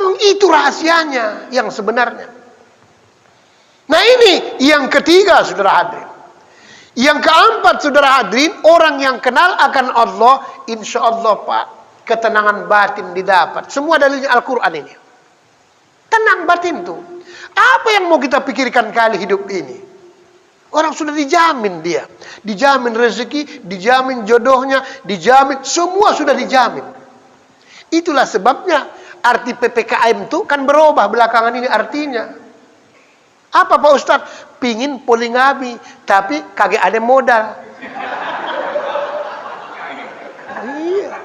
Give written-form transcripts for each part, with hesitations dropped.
Memang itu rahasianya yang sebenarnya. Nah ini yang ketiga, saudara hadirin. Yang keempat, saudara hadirin, orang yang kenal akan Allah, insya Allah Pak, ketenangan batin didapat. Semua dalilnya Al-Quran ini. Tenang batin tuh. Apa yang mau kita pikirkan kali hidup ini? Orang sudah dijamin dia. Dijamin rezeki, dijamin jodohnya, dijamin, semua sudah dijamin. Itulah sebabnya arti PPKM itu kan berubah belakangan ini artinya. Apa Pak Ustadz? Pingin poligami, tapi kagak ada modal. Iya.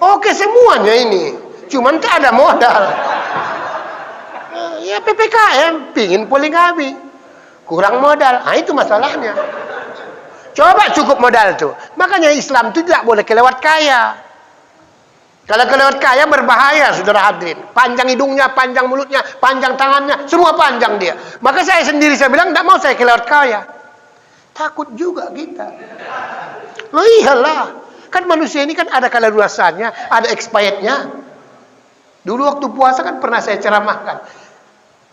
Oke semuanya ini, cuman tak ada modal. Ya PPKM, pingin poligami, kurang modal. Nah itu masalahnya. Coba cukup modal tuh. Makanya Islam itu tidak boleh kelewat kaya. Kalau kelewat kaya berbahaya, saudara hadirin. Panjang hidungnya, panjang mulutnya, panjang tangannya, semua panjang dia. Maka saya sendiri saya bilang, tidak mau saya kelewat kaya. Takut juga kita. Loh iyalah. Kan manusia ini kan ada kadaluarsanya, ada expirednya. Dulu waktu puasa kan pernah saya ceramahkan.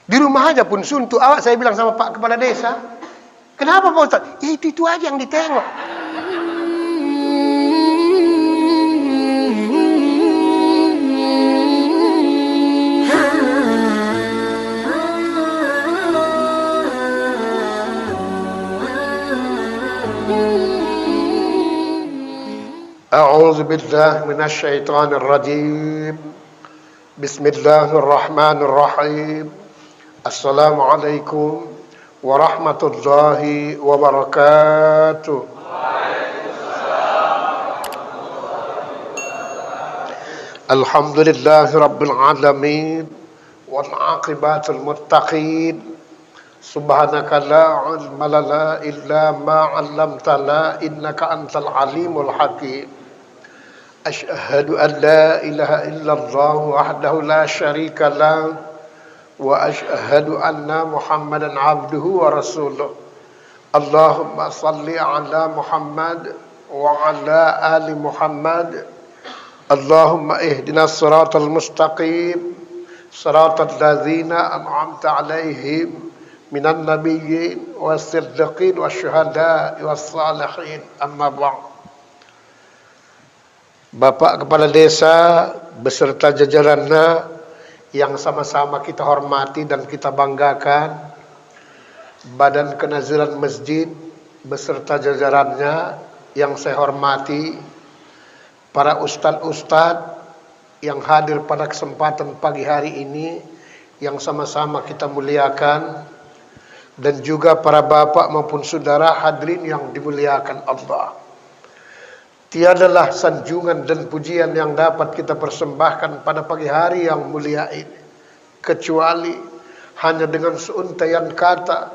Di rumah aja pun suntuk. Awak saya bilang sama Pak Kepala Desa. Kenapa Pak Ustaz? Ya itu aja yang ditengok. A'udzu billahi minasyaitonir rajim. Bismillahirrahmanirrahim. Assalamualaikum warahmatullahi wabarakatuh. Alhamdulillahi rabbil alamin wal aqibatul muttaqin. Subhanaka la ilma lana illa ma 'allamtana innaka antal alimul hakim. Asyhadu an la ilaha illallah wahdahu la syarika lah wa asyhadu anna Muhammadan abduhu wa rasuluh. Allahumma salli ala Muhammad wa ala ali Muhammad. Allahumma ihdinas siratal mustaqim siratal ladzina an'amta 'alaihim minan nabiyyin was-siddiqin wasyuhada'i was-salihin. Amma ba'd. Bapak Kepala Desa beserta jajarannya yang sama-sama kita hormati dan kita banggakan, Badan Kenaziran Masjid beserta jajarannya yang saya hormati, para ustadz-ustadz yang hadir pada kesempatan pagi hari ini yang sama-sama kita muliakan, dan juga para bapak maupun saudara hadirin yang dimuliakan Allah. Tiadalah sanjungan dan pujian yang dapat kita persembahkan pada pagi hari yang mulia ini kecuali hanya dengan seuntaian kata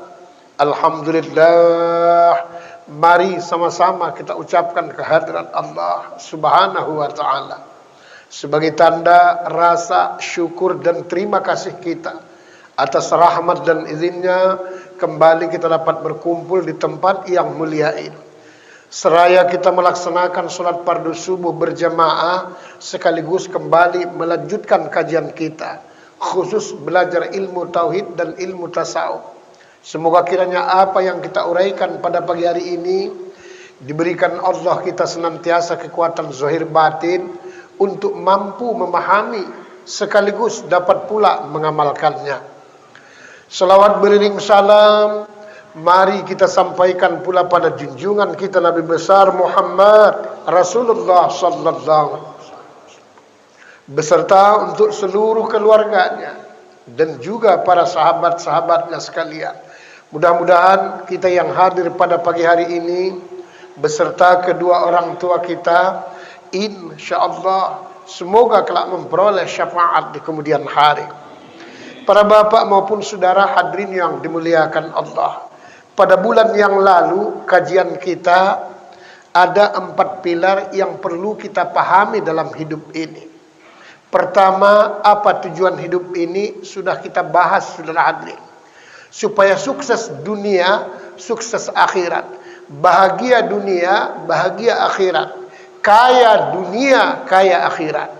alhamdulillah. Mari sama-sama kita ucapkan kehadiran Allah Subhanahu wa taala sebagai tanda rasa syukur dan terima kasih kita atas rahmat dan izinnya kembali kita dapat berkumpul di tempat yang mulia ini. Seraya kita melaksanakan sholat fardu subuh berjamaah sekaligus kembali melanjutkan kajian kita, khusus belajar ilmu tauhid dan ilmu tasawuf. Semoga kiranya apa yang kita uraikan pada pagi hari ini diberikan Allah kita senantiasa kekuatan zahir batin untuk mampu memahami sekaligus dapat pula mengamalkannya. Salawat beriring salam mari kita sampaikan pula pada junjungan kita Nabi besar Muhammad Rasulullah sallallahu alaihi wasallam beserta untuk seluruh keluarganya dan juga para sahabat-sahabatnya sekalian. Mudah-mudahan kita yang hadir pada pagi hari ini beserta kedua orang tua kita, insyaallah semoga kelak memperoleh syafaat di kemudian hari. Para bapak maupun saudara hadirin yang dimuliakan Allah, pada bulan yang lalu kajian kita ada 4 pilar yang perlu kita pahami dalam hidup ini. Pertama, apa tujuan hidup ini sudah kita bahas, saudara hadirin. Supaya sukses dunia, sukses akhirat. Bahagia dunia, bahagia akhirat. Kaya dunia, kaya akhirat.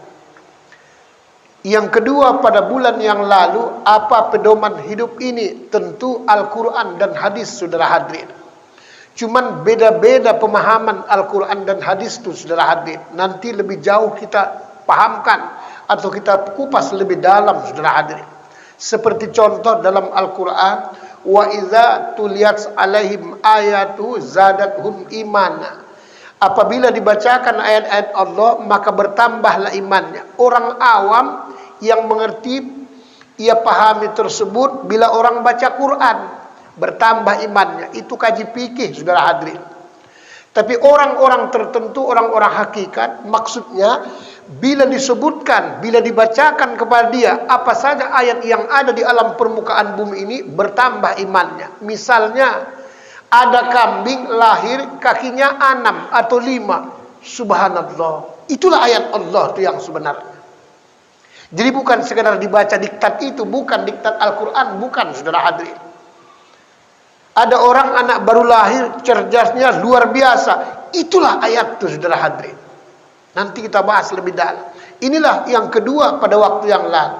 Yang kedua, pada bulan yang lalu, apa pedoman hidup ini? Tentu Al-Quran dan hadis, saudara hadirin. Cuman beda-beda pemahaman Al-Quran dan hadis itu, saudara hadirin. Nanti lebih jauh kita pahamkan atau kita kupas lebih dalam, saudara hadirin. Seperti contoh dalam Al-Quran, wa idza tuliyat alaihim ayatu zadathum imana. Apabila dibacakan ayat-ayat Allah, maka bertambahlah imannya. Orang awam yang mengerti, ia pahami tersebut bila orang baca Quran, bertambah imannya. Itu kaji fikih, saudara hadirin. Tapi orang-orang tertentu, orang-orang hakikat, maksudnya bila disebutkan, bila dibacakan kepada dia apa saja ayat yang ada di alam permukaan bumi ini, bertambah imannya. Misalnya, ada kambing lahir kakinya 6 atau 5. Subhanallah. Itulah ayat Allah itu yang sebenarnya. Jadi bukan sekedar dibaca diktat itu, bukan diktat Al-Quran, bukan, saudara hadirin. Ada orang anak baru lahir, cerdasnya luar biasa. Itulah ayat itu, saudara hadirin. Nanti kita bahas lebih dalam. Inilah yang kedua pada waktu yang lalu.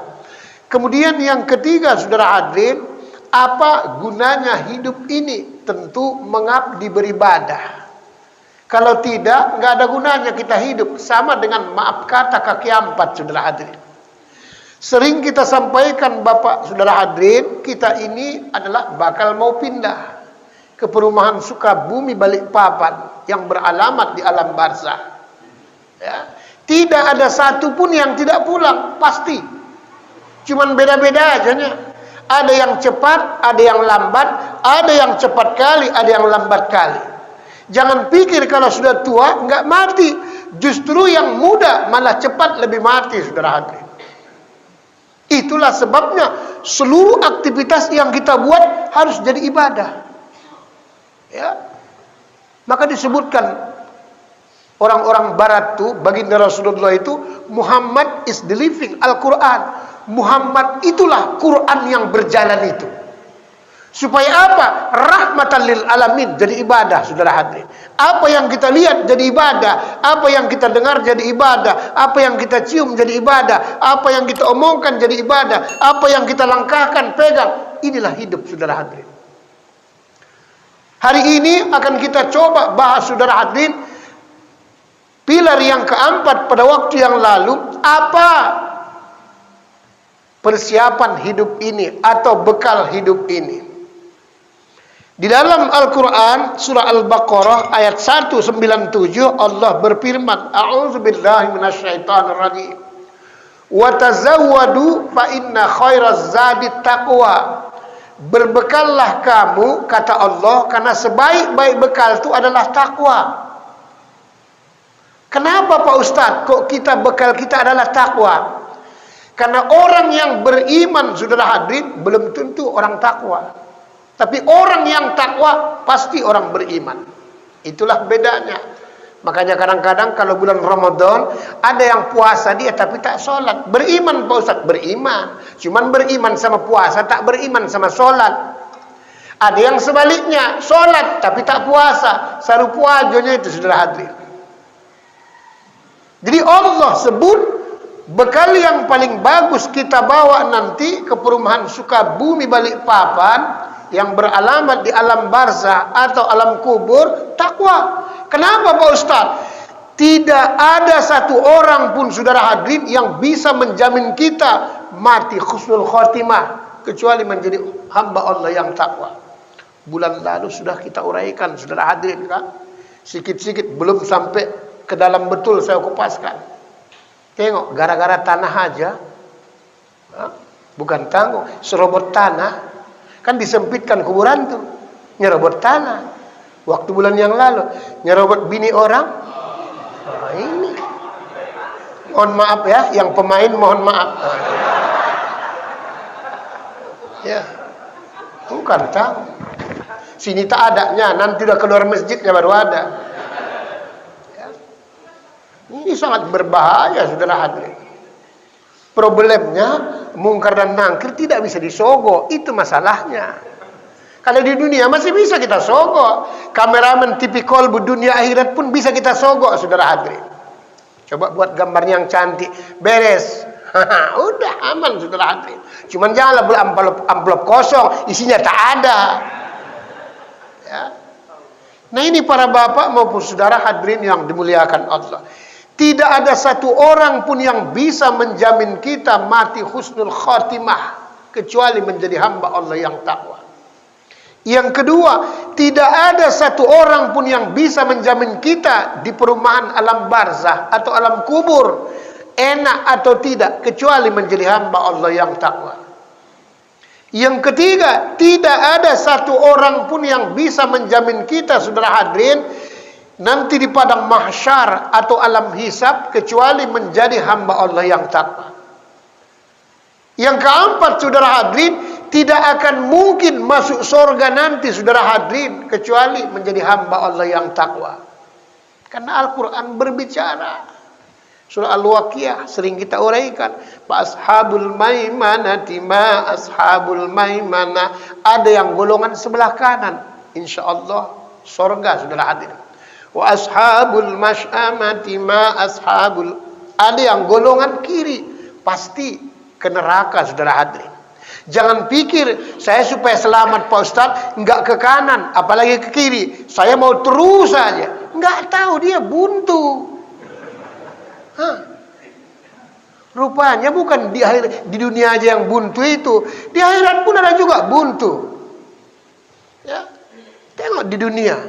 Kemudian yang ketiga, saudara hadirin, apa gunanya hidup ini? Tentu mengabdi beribadah. Kalau tidak, nggak ada gunanya kita hidup. Sama dengan maaf kata kaki 4, saudara hadirin. Sering kita sampaikan, Bapak, saudara hadirin, kita ini adalah bakal mau pindah ke perumahan Sukabumi Balikpapan yang beralamat di alam barzah. Ya. Tidak ada satu pun yang tidak pulang, pasti. Cuman beda-beda aja nya. Ada yang cepat, ada yang lambat, ada yang cepat kali, ada yang lambat kali. Jangan pikir kalau sudah tua nggak mati. Justru yang muda malah cepat lebih mati, saudara hadirin. Itulah sebabnya seluruh aktivitas yang kita buat harus jadi ibadah. Ya. Maka disebutkan orang-orang barat tuh, baginda Rasulullah itu, Muhammad is the living Al-Quran. Muhammad itulah Quran yang berjalan itu. Supaya apa? Rahmatan lil alamin, jadi ibadah, saudara hadirin. Apa yang kita lihat jadi ibadah, apa yang kita dengar jadi ibadah, apa yang kita cium jadi ibadah, apa yang kita omongkan jadi ibadah, apa yang kita langkahkan, pegang. Inilah hidup, saudara hadirin. Hari ini akan kita coba bahas, saudara hadirin, pilar yang keempat pada waktu yang lalu. Apa persiapan hidup ini atau bekal hidup ini? Di dalam Al-Quran surah Al-Baqarah ayat 197 Allah berfirman, A'udzubillahi minasyaitonirrajim. Wa tazawwadu fa inna khairaz zadi taqwa. Berbekallah kamu, kata Allah, karena sebaik-baik bekal itu adalah takwa. Kenapa Pak Ustadz kok bekal kita adalah takwa? Karena orang yang beriman, saudara hadirin, belum tentu orang takwa. Tapi orang yang takwa pasti orang beriman. Itulah bedanya. Makanya kadang-kadang kalau bulan Ramadan ada yang puasa dia tapi tak sholat. Beriman Pak Ustadz, beriman. Cuman beriman sama puasa, tak beriman sama sholat. Ada yang sebaliknya, sholat tapi tak puasa. Sarupu ajonya itu, saudara hadirin. Jadi Allah sebut bekal yang paling bagus kita bawa nanti ke perumahan Sukabumi Balikpapan yang beralamat di alam barzah atau alam kubur, takwa. Kenapa Pak Ustaz? Tidak ada satu orang pun, saudara hadirin, yang bisa menjamin kita mati husnul khotimah kecuali menjadi hamba Allah yang takwa. Bulan lalu sudah kita uraikan, saudara hadirin, kan? Sikit-sikit, belum sampai ke dalam betul saya kupaskan. Tengok, gara-gara tanah aja, bukan tanggung, serobot tanah. Kan disempitkan kuburan tuh, nyerobot tanah. Waktu bulan yang lalu, nyerobot bini orang. Nah, ini, mohon maaf ya, yang pemain mohon maaf. Ya, bukan tahu. Sini tak adanya, nanti udah keluar masjidnya baru ada. Ya. Ini sangat berbahaya, saudara hadirin. Problemnya mungkar dan nangkir tidak bisa disogok, itu masalahnya. Kalau di dunia masih bisa kita sogok, kameramen TV Kolbu dunia akhirat pun bisa kita sogok, saudara hadirin. Coba buat gambar yang cantik, beres, Udah aman saudara hadirin. Cuman janganlah beli amplop kosong, isinya tak ada. Ya. Nah ini para bapak maupun saudara hadirin yang dimuliakan Allah. Tidak ada satu orang pun yang bisa menjamin kita mati husnul khatimah kecuali menjadi hamba Allah yang takwa. Yang kedua, tidak ada satu orang pun yang bisa menjamin kita di perumahan alam barzah atau alam kubur enak atau tidak kecuali menjadi hamba Allah yang takwa. Yang ketiga, tidak ada satu orang pun yang bisa menjamin kita saudara hadirin nanti di padang mahsyar atau alam hisab kecuali menjadi hamba Allah yang takwa. Yang keempat saudara hadirin, tidak akan mungkin masuk surga nanti saudara hadirin kecuali menjadi hamba Allah yang takwa. Karena Al-Quran berbicara. Surah Al-Waqiah sering kita uraikan. Fa ashabul maimanati ma ashabul maimana. Ada yang golongan sebelah kanan, insyaallah surga saudara hadirin. Wa ashabul masy'amati ma ashabul. Ada yang golongan kiri, pasti ke neraka saudara hadirin. Jangan pikir saya supaya selamat Pak Ustaz enggak ke kanan apalagi ke kiri, saya mau terus saja. Enggak tahu dia buntu. Rupanya bukan di dunia aja yang buntu itu, di akhirat pun ada juga buntu. Ya, tengok di dunia.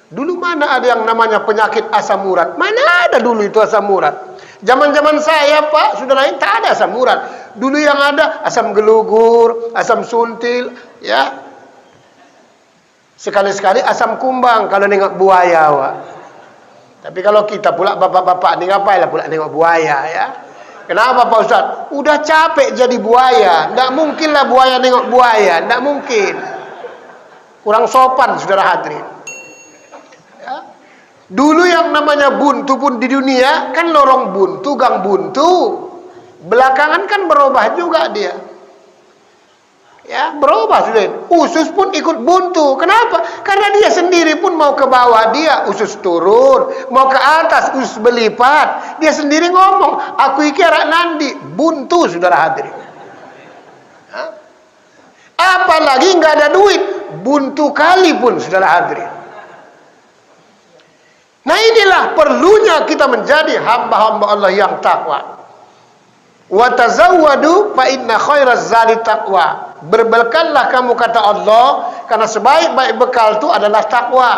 Dulu mana ada yang namanya penyakit asam urat? Mana ada dulu itu asam urat? Zaman-zaman saya Pak, saudara ini tak ada asam urat. Dulu yang ada asam gelugur, asam suntil, ya. Sekali-sekali asam kumbang kalau nengok buaya, Pak. Tapi kalau kita pula bapak-bapak ini ngapain lah pula nengok buaya ya? Kenapa Pak Ustaz? Udah capek jadi buaya, nggak mungkin lah buaya nengok buaya, nggak mungkin. Kurang sopan saudara hadirin. Ya. Dulu yang namanya buntu pun di dunia kan lorong buntu, gang buntu. Belakangan kan berubah juga dia. Ya, berubah sudah. Usus pun ikut buntu. Kenapa? Karena dia sendiri pun mau ke bawah dia usus turun, mau ke atas usus berlipat. Dia sendiri ngomong, aku iki arak nandi, buntu saudara hadirin. Apalagi nggak ada duit, buntu kali pun saudara hadirin. Nah inilah perlunya kita menjadi hamba-hamba Allah yang takwa. Wa tazawwadu fa inna khairaz zadi taqwa. Berbekallah kamu kata Allah, karena sebaik-baik bekal itu adalah takwa.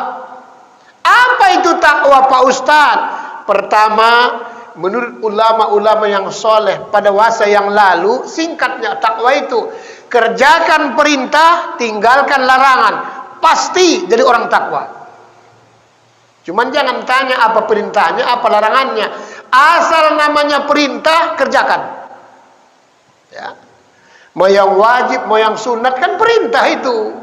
Apa itu takwa Pak Ustaz? Pertama, menurut ulama-ulama yang soleh pada masa yang lalu, singkatnya takwa itu kerjakan perintah, tinggalkan larangan, pasti jadi orang takwa. Cuman jangan tanya apa perintahnya, apa larangannya. Asal namanya perintah, kerjakan. Ya. Mau yang wajib, mau yang sunat, kan perintah itu.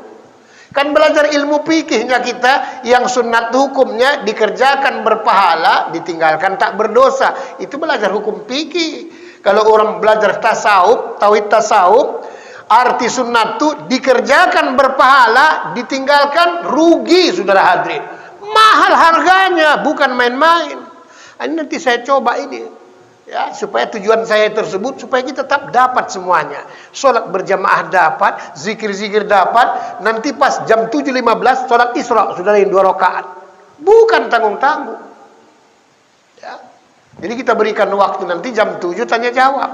Kan belajar ilmu fikihnya kita, yang sunat hukumnya dikerjakan berpahala, ditinggalkan tak berdosa. Itu belajar hukum fikih. Kalau orang belajar tasawuf, tauhid tasawuf, arti sunat itu dikerjakan berpahala, ditinggalkan rugi saudara hadirin. Mahal harganya, bukan main-main. Ini nanti saya coba ini. Ya, supaya tujuan saya tersebut supaya kita tetap dapat semuanya. Sholat berjamaah dapat, zikir-zikir dapat. Nanti pas jam 7.15 sholat Isra sudah lain 2 rakaat. Bukan tanggung-tanggung. Ya. Jadi kita berikan waktu nanti jam 7 tanya jawab.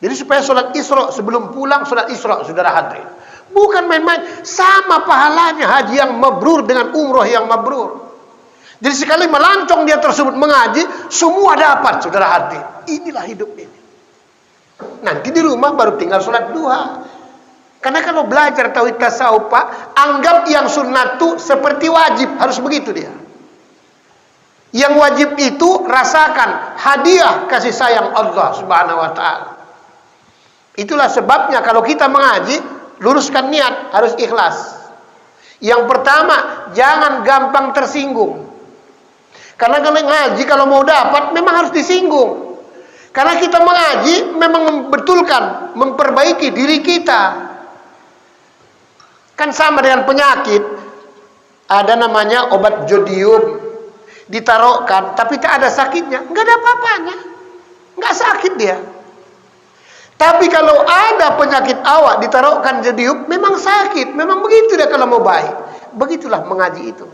Jadi supaya sholat Isra sebelum pulang sholat Isra saudara hadirin. Bukan main-main. Sama pahalanya haji yang mabrur dengan umroh yang mabrur. Jadi sekali melancong dia tersebut mengaji, semua dapat saudara hati. Inilah hidup ini. Nanti di rumah baru tinggal sholat duha. Karena kalau belajar tauhid tasawuf Pak, anggap yang sunnah itu seperti wajib, harus begitu dia. Yang wajib itu rasakan hadiah kasih sayang Allah Subhanahu wa taala. Itulah sebabnya kalau kita mengaji, luruskan niat, harus ikhlas. Yang pertama, jangan gampang tersinggung. Karena kalau ngaji, kalau mau dapat, memang harus disinggung. Karena kita mengaji, memang membetulkan, memperbaiki diri kita. Kan sama dengan penyakit. Ada namanya obat jodium. Ditaruhkan, tapi tak ada sakitnya. Nggak ada apa-apanya. Nggak sakit dia. Tapi kalau ada penyakit awak ditaruhkan jediuk, memang sakit, memang begitu dia kalau mau baik. Begitulah mengaji itu.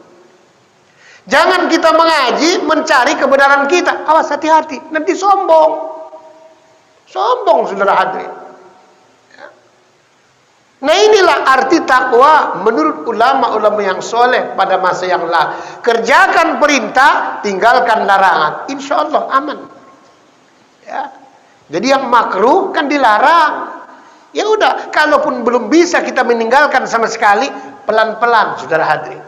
Jangan kita mengaji mencari kebenaran kita. Awas, hati-hati, nanti sombong. Sombong, saudara hadirin. Nah, inilah arti takwa menurut ulama-ulama yang soleh pada masa yang lalu. Kerjakan perintah, tinggalkan larangan. Insya Allah aman. Ya. Jadi yang makruh kan dilarang. Ya udah, kalaupun belum bisa kita meninggalkan sama sekali, pelan-pelan, saudara hadirin.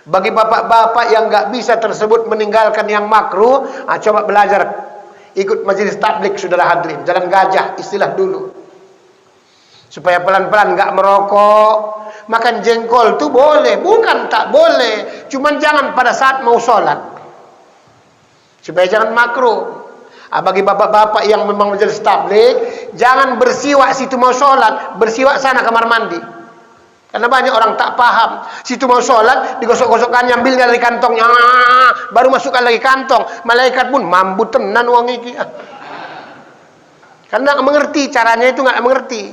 Bagi bapak-bapak yang nggak bisa tersebut meninggalkan yang makruh, coba belajar ikut majelis tablik, saudara hadirin. Jalan gajah, istilah dulu. Supaya pelan-pelan nggak merokok. Makan jengkol tuh boleh, bukan tak boleh. Cuman jangan pada saat mau sholat. Supaya jangan makruh. Bagi bapak-bapak yang memang majelis tablik, jangan bersiwak situ mau sholat, bersiwak sana kamar mandi. Karena banyak orang tak paham. Situ mau sholat, digosok-gosokkan, ambilnya dari kantongnya, baru masukkan lagi kantong. Malaikat pun mambu tenan uang iki. Karena nggak mengerti caranya, itu nggak mengerti.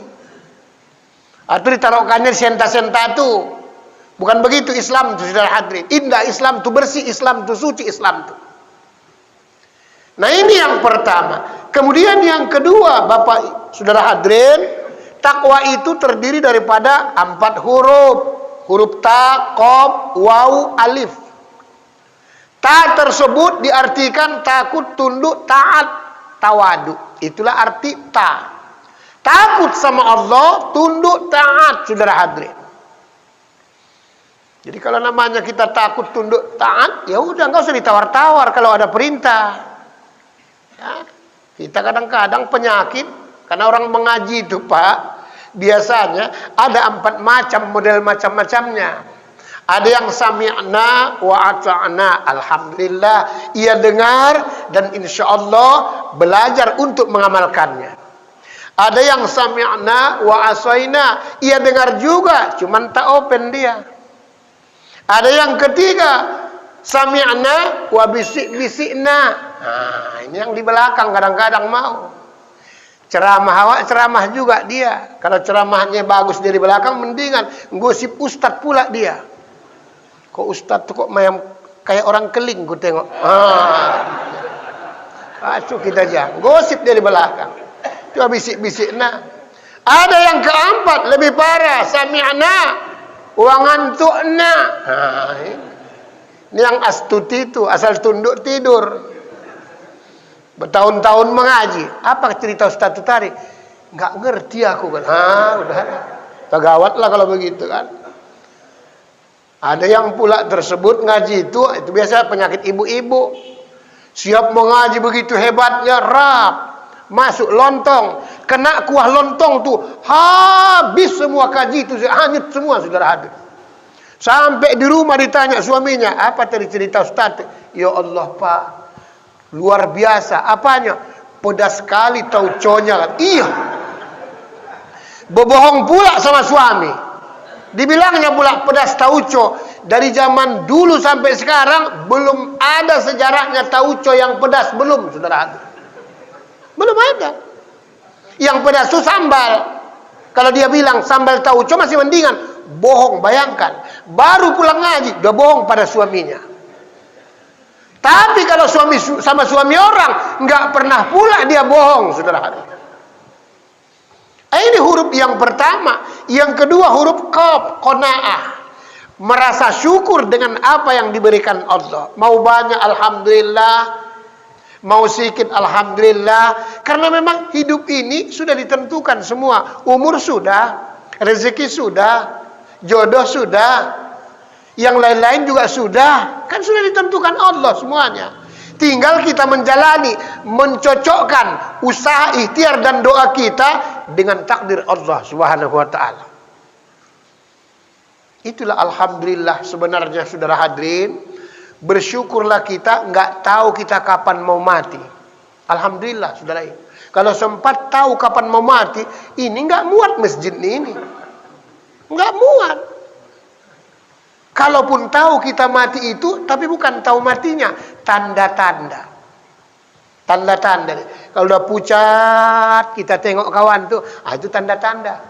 Atau ditaruhkannya senta-senta itu. Bukan begitu Islam itu, saudara hadirin. Indah Islam itu, bersih Islam itu, suci Islam itu. Nah, ini yang pertama. Kemudian yang kedua, Bapak saudara hadirin, takwa itu terdiri daripada 4 huruf. Huruf ta, qaf, waw, alif. Ta tersebut diartikan takut, tunduk, taat, tawadu. Itulah arti ta. Takut sama Allah, tunduk, taat, saudara hadirin. Jadi kalau namanya kita takut, tunduk, taat, ya udah, nggak usah ditawar-tawar kalau ada perintah. Ya, kita kadang-kadang penyakit karena orang mengaji itu, Pak, biasanya ada 4 macam, model macam-macamnya. Ada yang sami'na wa ata'na, alhamdulillah, ia dengar dan insya Allah belajar untuk mengamalkannya. Ada yang sami'na wa asaina, ia dengar juga, cuman tak open dia. Ada yang ketiga, sami'na wa bisik-bisikna. Nah, ini yang di belakang kadang-kadang mau. Ceramah juga dia. Kalau ceramahnya bagus dari belakang, mendingan gosip ustad pula dia. Kok ustad tuh kok mayam kayak orang keling, gue tengok. Acuh kita aja, gosip dari belakang. Cuma bisik-bisikna. Ada yang keempat, lebih parah, sami'na wa ngantukna. Ini yang astuti itu, asal tunduk tidur. Bertahun-tahun mengaji. Apa cerita Ustaz itu tadi? Nggak ngerti aku kan. Udah. Tegawat lah kalau begitu kan. Ada yang pula tersebut ngaji itu biasa penyakit ibu-ibu. Siap mengaji begitu hebatnya, rap. Masuk lontong. Kena kuah lontong tuh. Habis semua kaji itu. Hanyut semua, saudara hadir. Sampai di rumah ditanya suaminya, apa tadi cerita Ustaz? Ya Allah, Pak, luar biasa. Apanya? Pedas sekali tauconya kan. Iya. Berbohong pula sama suami. Dibilangnya pula pedas tauco. Dari zaman dulu sampai sekarang belum ada sejarahnya tauco yang pedas, belum, saudara. Belum ada. Yang pedas itu sambal. Kalau dia bilang sambal tauco masih mendingan. Bohong, bayangkan. Baru pulang ngaji, udah bohong pada suaminya. Tapi kalau sama suami orang, nggak pernah pula dia bohong, saudara. Ini huruf yang pertama. Yang kedua huruf qaf, qanaah. Merasa syukur dengan apa yang diberikan Allah. Mau banyak, alhamdulillah. Mau sedikit, alhamdulillah. Karena memang hidup ini sudah ditentukan semua. Umur sudah, rezeki sudah, jodoh sudah, yang lain-lain juga sudah. Kan sudah ditentukan Allah semuanya. Tinggal kita menjalani, mencocokkan usaha, ikhtiar dan doa kita dengan takdir Allah Subhanahu wa taala. Itulah alhamdulillah sebenarnya, saudara hadirin. Bersyukurlah kita, nggak tahu kita kapan mau mati. Alhamdulillah, saudara. Kalau sempat tahu kapan mau mati, ini nggak muat masjid ini. Nggak muat. Kalaupun tahu kita mati itu, tapi bukan tahu matinya, tanda-tanda. Tanda-tanda. Kalau udah pucat, kita tengok kawan tuh, itu tanda-tanda.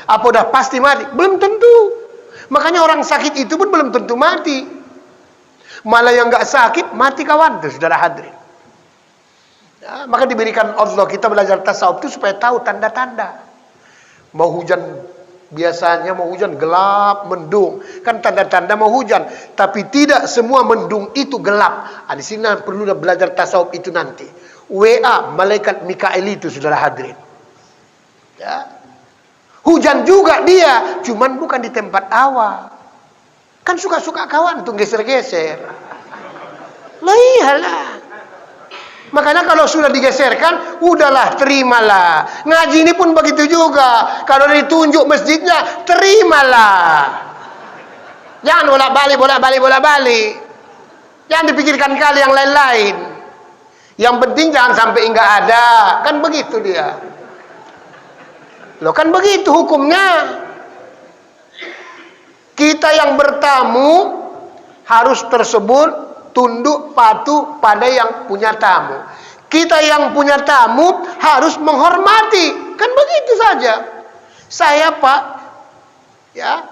Apa udah pasti mati? Belum tentu. Makanya orang sakit itu pun belum tentu mati. Malah yang nggak sakit mati kawan tuh, saudara hadirin. Ya, maka diberikan Allah kita belajar tasawuf itu supaya tahu tanda-tanda. Mau hujan, biasanya mau hujan gelap, mendung. Kan tanda-tanda mau hujan. Tapi tidak semua mendung itu gelap. Di sini perlu belajar tasawuf itu nanti. WA, malaikat Mikail itu, saudara hadirin. Ya. Hujan juga dia, cuman bukan di tempat awal. Kan suka-suka kawan tuh geser-geser. Lah iyalah. Makanya kalau sudah digeserkan, udahlah, terimalah. Ngaji ini pun begitu juga. Kalau ditunjuk masjidnya, terimalah. Jangan bolak-balik. Jangan dipikirkan kali yang lain-lain. Yang penting jangan sampai enggak ada. Kan begitu dia. Loh, kan begitu hukumnya. Kita yang bertamu harus tersebut tunduk patuh pada yang punya tamu. Kita yang punya tamu harus menghormati. Kan begitu saja. Saya Pak, ya,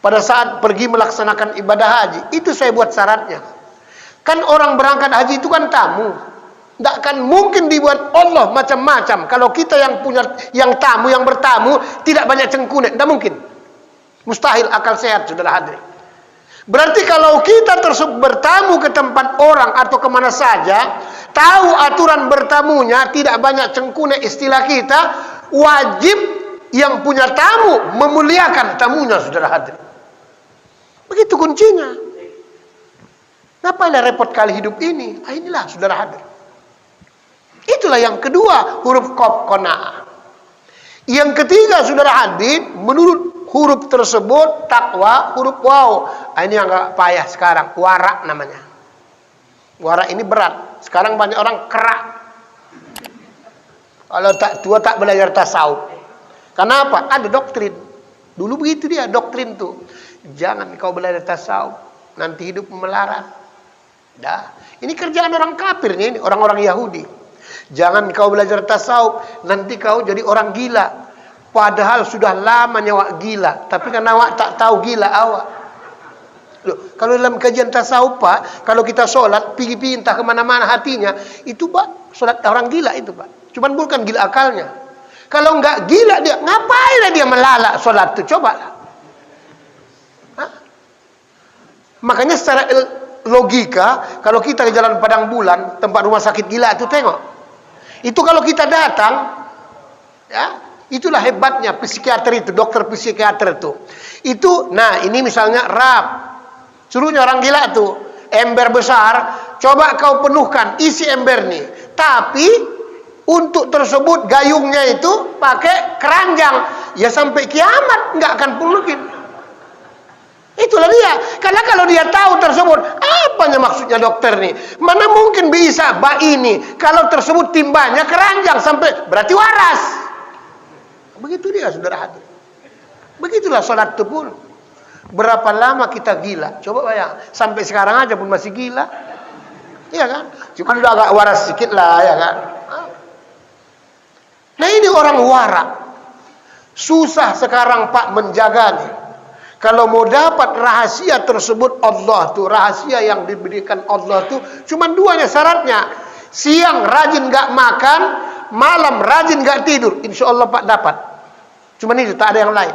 pada saat pergi melaksanakan ibadah haji, itu saya buat syaratnya. Kan orang berangkat haji itu kan tamu. Tidak akan mungkin dibuat Allah macam-macam. Kalau kita yang punya, yang tamu, yang bertamu, tidak banyak cengkunek, tidak mungkin. Mustahil akal sehat, saudara hadirin. Berarti kalau kita tersebut bertamu ke tempat orang atau kemana saja, tahu aturan bertamunya, tidak banyak cengkunek istilah kita, wajib yang punya tamu memuliakan tamunya, saudara hadirin. Begitu kuncinya. Ngapain repot kali hidup ini? Inilah, saudara hadirin. Itulah yang kedua, huruf qaf qanaah. Yang ketiga, saudara hadirin, menurut huruf tersebut takwa, huruf waw. Ini yang agak payah sekarang, wara namanya. Wara ini berat. Sekarang banyak orang kerak. Kalau tak tua tak belajar tasawuf. Kenapa? Ada doktrin. Dulu begitu dia, doktrin tuh. Jangan kau belajar tasawuf, nanti hidup melarat. Dah. Ini kerjaan orang kafir nih, orang-orang Yahudi. Jangan kau belajar tasawuf, nanti kau jadi orang gila. Padahal sudah lama nyawa gila, tapi kan awak tak tahu gila awak. Loh, kalau dalam kajian tasawuf Pak, kalau kita sholat, pergi entah kemana-mana hatinya, itu Pak, sholat orang gila itu Pak. Cuman bukan gila akalnya. Kalau enggak gila dia, ngapain dia melalak sholat itu? Coba lah. Makanya secara logika, kalau kita ke jalan Padang Bulan, tempat rumah sakit gila itu tengok. Itu kalau kita datang, ya, itulah hebatnya psikiater itu, dokter psikiater itu. Itu, nah ini misalnya rap, suruhnya orang gila tuh, ember besar, coba kau penuhkan, isi ember nih. Tapi untuk tersebut gayungnya itu pakai keranjang, ya sampai kiamat nggak akan penuhin. Itulah dia. Karena kalau dia tahu tersebut, apanya maksudnya dokter nih? Mana mungkin bisa bak ini kalau tersebut timbanya keranjang sampai berarti waras. Begitu dia, saudara hati. Begitulah sholat itu pun. Berapa lama kita gila? Coba bayang. Sampai sekarang aja pun masih gila. Iya kan? Cuma udah agak waras sedikit lah, ya kan? Nah ini orang warak. Susah sekarang Pak menjaganya. Kalau mau dapat rahasia tersebut Allah tuh, rahasia yang diberikan Allah tuh, cuma duanya syaratnya. Siang rajin gak makan, malam rajin gak tidur. Insya Allah Pak dapat. Cuma itu, tak ada yang lain.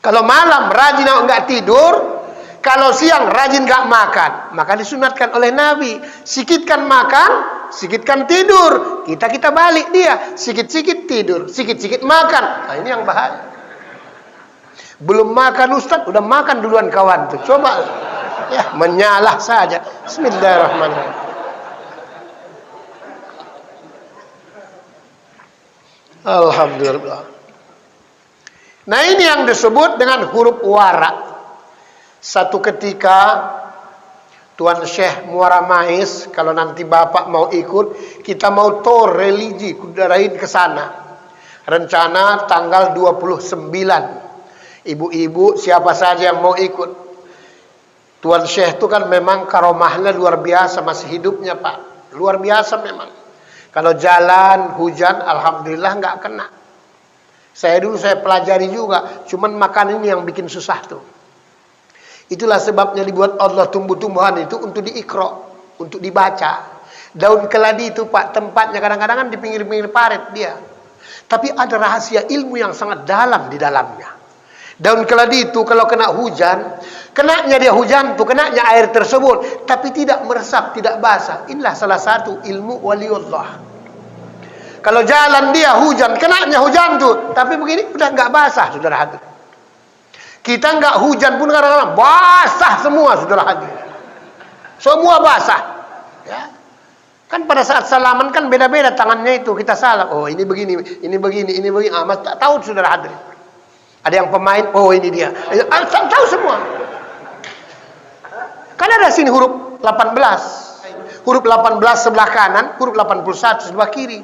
Kalau malam rajin gak tidur, kalau siang rajin gak makan, maka disunatkan oleh Nabi. Sikitkan makan, sikitkan tidur. Kita balik dia, sikit-sikit tidur, sikit-sikit makan. Nah ini yang bahaya. Belum makan Ustaz, udah makan duluan kawan tuh. Coba ya, menyalah saja. Bismillahirrahmanirrahim. Alhamdulillah. Nah ini yang disebut dengan huruf wara. Satu ketika Tuan Syekh Muara Mais, kalau nanti Bapak mau ikut, kita mau tour religi kudarain ke sana. Rencana tanggal 29. Ibu-ibu siapa saja yang mau ikut. Tuan Syekh itu kan memang karomahnya luar biasa masih hidupnya Pak. Luar biasa memang. Kalau jalan hujan alhamdulillah nggak kena. Saya pelajari juga, cuman makan ini yang bikin susah tuh. Itulah sebabnya dibuat Allah tumbuh-tumbuhan itu untuk diikro, untuk dibaca. Daun keladi itu Pak, tempatnya kadang-kadang kan di pinggir-pinggir parit dia. Tapi ada rahasia ilmu yang sangat dalam di dalamnya. Daun keladi itu kalau kena hujan, kenanya dia hujan tuh, kenanya air tersebut, tapi tidak meresap, tidak basah. Inilah salah satu ilmu waliullah. Kalau jalan dia hujan, kenanya hujan tuh, tapi begini udah nggak basah, saudara hadirin. Kita nggak hujan pun kadang-kadang basah semua, saudara hadirin. Semua basah. Ya. Kan pada saat salaman kan beda-beda tangannya itu, kita salam. Oh ini begini, ini begini, ini begini. Mas tak tahu saudara hadirin. Ada yang pemain, oh ini dia. Tahu semua. Kan ada sini huruf 18. Huruf 18 sebelah kanan, huruf 81 sebelah kiri.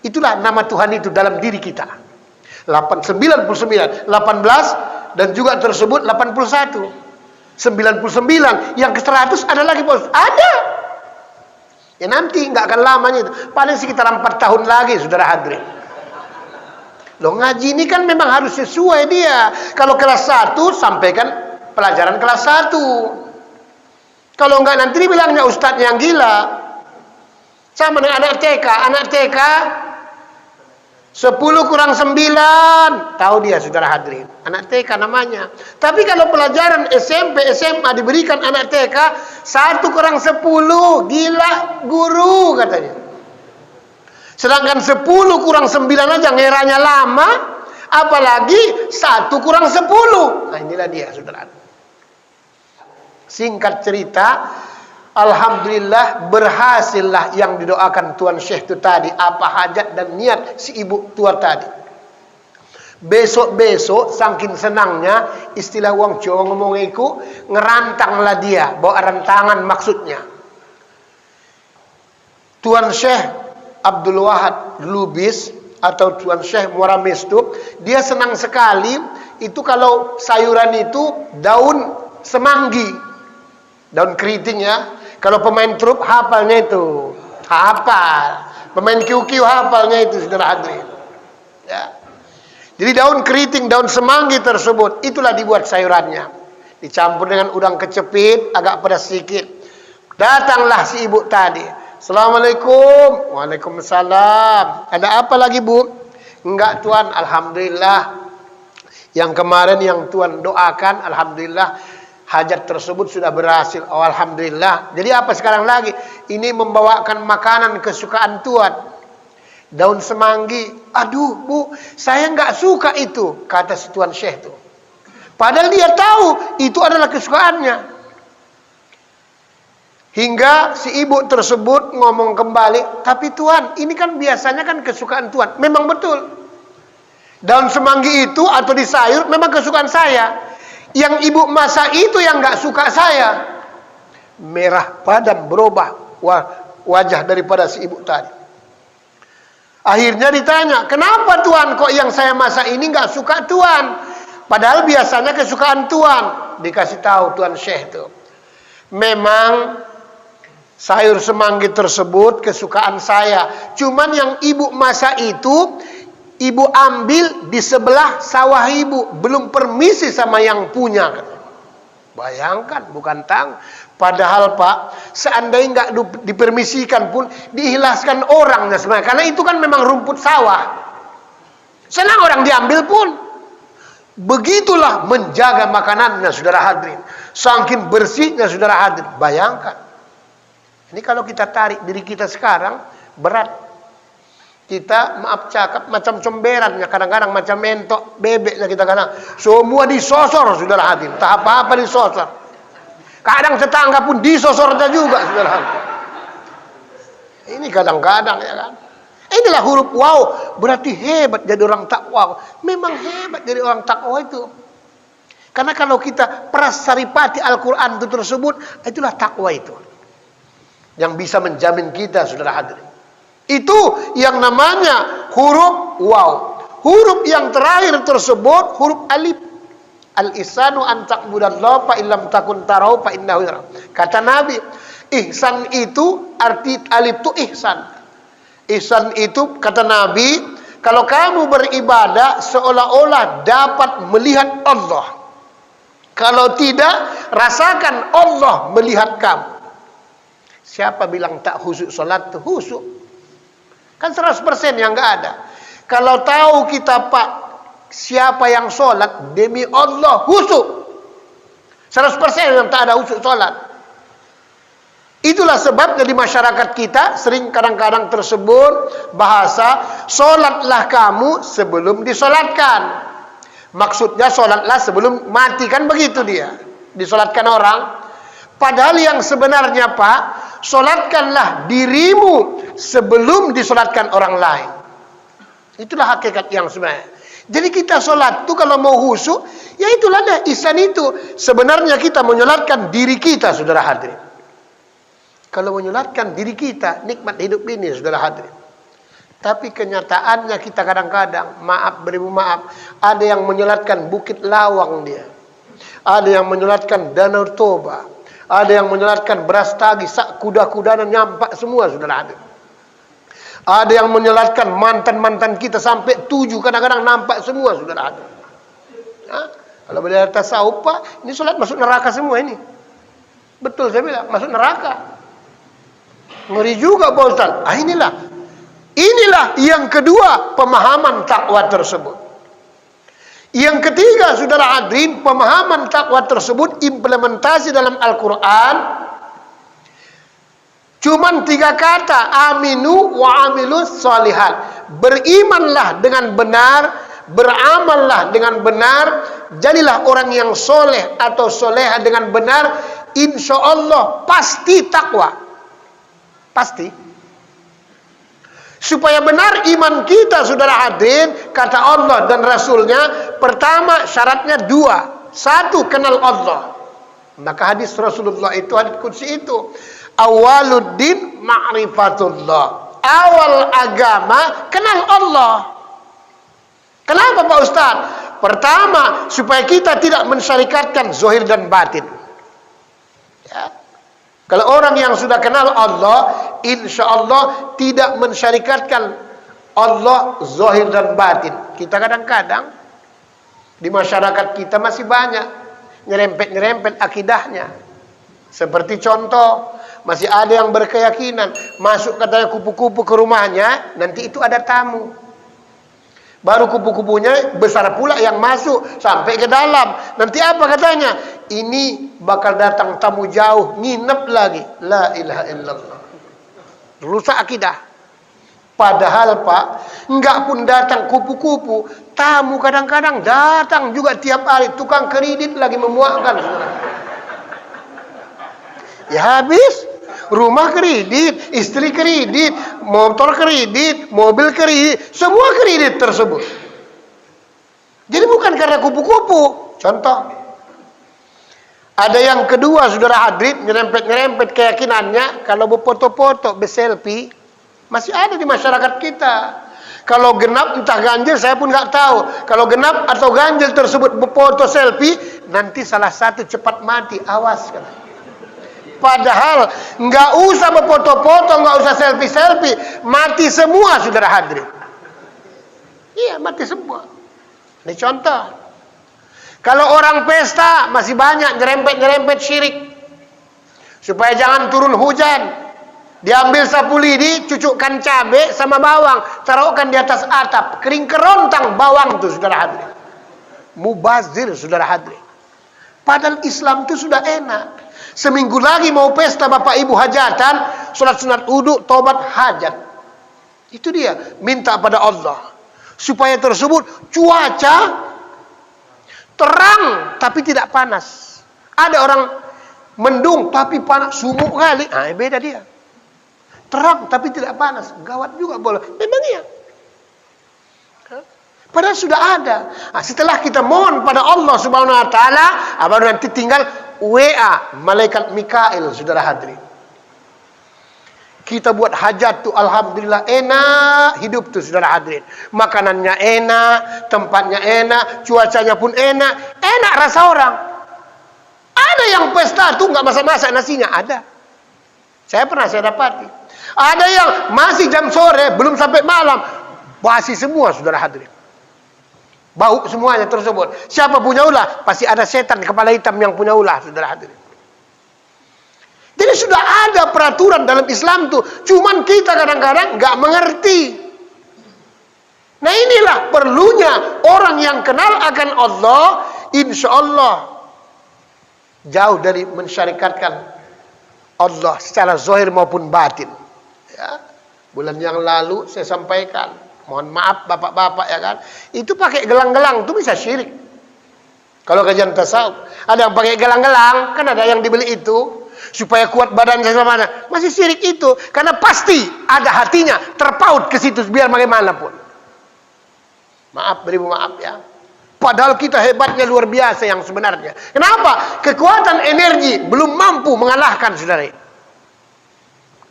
Itulah nama Tuhan itu dalam diri kita. 99, 18 dan juga tersebut 81. 99 yang ke 100 ada lagi bos. Ada. Ya nanti nggak akan lamanya itu. Paling sekitar 4 tahun lagi saudara hadirin. Loh ngaji ini kan memang harus sesuai dia. Kalau kelas 1 sampaikan pelajaran kelas 1. Kalau enggak nanti dibilangnya ustadznya yang gila. Sama dengan anak TK. Anak TK 10 kurang 9. Tahu dia saudara hadirin. Anak TK namanya. Tapi kalau pelajaran SMP, SMA diberikan anak TK 1 kurang 10. Gila guru katanya. Sedangkan 10 kurang 9 aja ngeranya lama, apalagi 1 kurang 10. Nah inilah dia saudara. Singkat cerita, alhamdulillah berhasillah yang didoakan Tuan Syekh itu tadi. Apa hajat dan niat si ibu tua tadi. Besok-besok saking senangnya, istilah wong Jawa ngomong iku, ngerantanglah dia, bawa rantangan maksudnya. Tuan Syekh Abdul Wahab Lubis atau Tuan Syekh Muara Mestuk, dia senang sekali itu kalau sayuran itu daun semanggi, daun keriting ya. Kalau pemain trup hafalnya itu, hafal. Pemain kiu-kiu hafalnya itu saudara hadirin. Ya. Jadi daun keriting, daun semanggi tersebut itulah dibuat sayurannya. Dicampur dengan udang kecepit, agak pedas sedikit. Datanglah si ibu tadi. Assalamualaikum. Waalaikumsalam. Ada apa lagi bu? Enggak tuan, alhamdulillah. Yang kemarin yang tuan doakan, alhamdulillah hajat tersebut sudah berhasil. Oh, alhamdulillah. Jadi apa sekarang lagi? Ini membawakan makanan kesukaan tuan. Daun semanggi. Aduh bu, saya enggak suka itu, kata si Tuan Syekh itu. Padahal dia tahu itu adalah kesukaannya. Hingga si ibu tersebut ngomong kembali, tapi Tuan, ini kan biasanya kan kesukaan Tuan. Memang betul. Daun semanggi itu atau di sayur memang kesukaan saya. Yang ibu masak itu yang nggak suka saya. Merah padam berubah wajah daripada si ibu tadi. Akhirnya ditanya, kenapa Tuan kok yang saya masak ini nggak suka Tuan? Padahal biasanya kesukaan Tuan. Dikasih tahu Tuan Syekh itu. Memang sayur semanggi tersebut kesukaan saya. Cuman yang ibu masak itu, ibu ambil di sebelah sawah ibu. Belum permisi sama yang punya. Bayangkan, bukan tang. Padahal Pak, seandainya nggak dipermisikan pun, diikhlaskan orangnya sebenarnya. Karena itu kan memang rumput sawah. Senang orang diambil pun. Begitulah menjaga makanannya, saudara hadirin. Saking bersihnya, saudara hadirin. Bayangkan. Ini kalau kita tarik diri kita sekarang, berat. Kita, maaf cakap, macam comberannya. Kadang-kadang macam entok, bebeknya kita kadang. Semua disosor, saudara hadirin. Tak apa-apa disosor. Kadang tetangga pun disosornya juga, saudara hadirin. Ini kadang-kadang ya kan. Inilah huruf wow. Berarti hebat jadi orang takwa. Memang hebat jadi orang takwa itu. Karena kalau kita prasaripati Al-Quran itu tersebut, itulah takwa itu. Yang bisa menjamin kita, saudara hadirin. Itu yang namanya huruf waw. Huruf yang terakhir tersebut huruf alif. Al-ihsanu an ta'budallaha fa illam takun tarau fa innahu yarak. Kata Nabi, ihsan itu arti alif itu ihsan. Ihsan itu kata Nabi, kalau kamu beribadah seolah-olah dapat melihat Allah. Kalau tidak, rasakan Allah melihat kamu. Siapa bilang tak khusyuk salat itu? Khusyuk. Kan 100% yang enggak ada. Kalau tahu kita Pak, siapa yang salat demi Allah khusyuk. 100% yang tak ada khusyuk salat. Itulah sebabnya di masyarakat kita sering kadang-kadang tersebut bahasa salatlah kamu sebelum disolatkan. Maksudnya solatlah sebelum mati, kan begitu dia. Disolatkan orang. Padahal yang sebenarnya Pak, solatkanlah dirimu sebelum disolatkan orang lain. Itulah hakikat yang sebenarnya. Jadi kita solat itu kalau mau khusyuk, ya itulah dah ihsan itu. Sebenarnya kita menyolatkan diri kita, saudara hadirin. Kalau menyolatkan diri kita, nikmat hidup ini, saudara hadirin. Tapi kenyataannya kita kadang-kadang, maaf beribu maaf, ada yang menyolatkan Bukit Lawang dia. Ada yang menyolatkan Danau Toba. Ada yang menyolatkan Brastagi, sak kuda-kuda dan nyampak semua, saudara hadir. Ada yang menyolatkan mantan-mantan kita sampai 7, kadang-kadang nampak semua, saudara hadir. Kalau beliau tasawuf Pak, ini solat masuk neraka semua ini. Betul saya bilang, masuk neraka. Ngeri juga Pak Ustaz. Inilah yang kedua pemahaman takwa tersebut. Yang ketiga, saudara hadirin, pemahaman takwa tersebut implementasi dalam Al-Quran. Cuman 3 kata, aminu wa amilus shalihat. Berimanlah dengan benar, beramallah dengan benar, jadilah orang yang soleh atau soleha dengan benar, insya Allah pasti takwa. Pasti. Supaya benar iman kita, saudara hadirin, kata Allah dan Rasulnya, pertama syaratnya 2. 1, kenal Allah. Maka hadis Rasulullah itu, hadis qudsi itu, awaluddin ma'rifatullah. Awal agama kenal Allah. Kenapa Pak Ustaz? Pertama, supaya kita tidak mensyarikatkan zahir dan batin. Ya. Kalau orang yang sudah kenal Allah, insya Allah tidak mensyarikatkan Allah zahir dan batin. Kita kadang-kadang di masyarakat kita masih banyak nyerempet-nyerempet akidahnya. Seperti contoh, masih ada yang berkeyakinan masuk katanya kupu-kupu ke rumahnya, nanti itu ada tamu. Baru kupu-kupunya besar pula yang masuk sampai ke dalam. Nanti apa katanya? Ini bakal datang tamu jauh, nginep lagi. La ilaha illallah. Rusak akidah. Padahal Pak, enggak pun datang kupu-kupu, tamu kadang-kadang datang juga tiap hari. Tukang kredit lagi memuakkan. Ya habis. Rumah kredit, istri kredit, motor kredit, mobil kredit, semua kredit tersebut. Jadi bukan karena kupu-kupu. Contoh, ada yang kedua, saudara hadirin, nyerempet-nyerempet keyakinannya, kalau berfoto-foto, berselfie, masih ada di masyarakat kita. Kalau genap entah ganjil, saya pun nggak tahu. Kalau genap atau ganjil tersebut berfoto selfie, nanti salah satu cepat mati, awas kan. Padahal nggak usah berfoto-foto, nggak usah selfie-selfie, mati semua, saudara hadirin. Iya, mati semua. Ini contoh. Kalau orang pesta masih banyak nyerempet-nyerempet syirik. Supaya jangan turun hujan, diambil sapu lidi, cucukkan cabai sama bawang, taruhkan di atas atap, kering kerontang bawang itu, saudara hadirin. Mubazir, saudara hadirin. Padahal Islam itu sudah enak. Seminggu lagi mau pesta bapak ibu hajatan, sholat sunat wudu, tobat hajat. Itu dia, minta pada Allah supaya tersebut cuaca terang tapi tidak panas. Ada orang mendung tapi panas, sumuk kali. Beda dia. Terang tapi tidak panas, gawat juga boleh. Memang iya. Padahal sudah ada. Setelah kita mohon pada Allah Subhanahu wa taala, baru nanti tinggal WA malaikat Mikail, saudara hadirin. Kita buat hajat tuh alhamdulillah enak hidup tuh saudara hadirin. Makanannya enak, tempatnya enak, cuacanya pun enak. Enak rasa orang. Ada yang pesta tuh nggak masak-masak nasinya, ada. Saya pernah saya dapati. Ada yang masih jam sore belum sampai malam basi semua saudara hadirin. Bau semuanya tersebut. Siapa punya ulah? Pasti ada setan kepala hitam yang punya ulah saudara hadirin. Jadi sudah ada peraturan dalam Islam tuh, cuman kita kadang-kadang nggak mengerti. Nah inilah perlunya orang yang kenal akan Allah, insya Allah jauh dari mensyarikatkan Allah secara zahir maupun batin. Ya, bulan yang lalu saya sampaikan, mohon maaf bapak-bapak ya kan, itu pakai gelang-gelang tuh bisa syirik. Kalau kajian tasawuf, ada yang pakai gelang-gelang, kan ada yang dibeli itu. Supaya kuat badannya sama mana, masih syirik itu, karena pasti ada hatinya terpaut ke situ biar bagaimanapun. Maaf beribu maaf ya. Padahal kita hebatnya luar biasa yang sebenarnya. Kenapa? Kekuatan energi belum mampu mengalahkan saudara.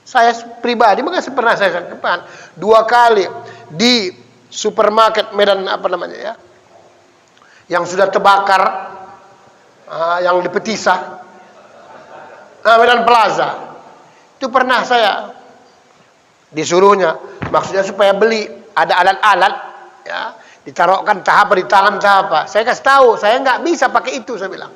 Saya pribadi maka pernah saya sampaikan 2 kali di supermarket Medan apa namanya ya, yang sudah terbakar, yang di Petisah. Medan Plaza itu pernah saya disuruhnya, maksudnya supaya beli ada alat-alat ya, ditaruhkan tahap di tangan tahap. Saya kasih tahu saya nggak bisa pakai itu, saya bilang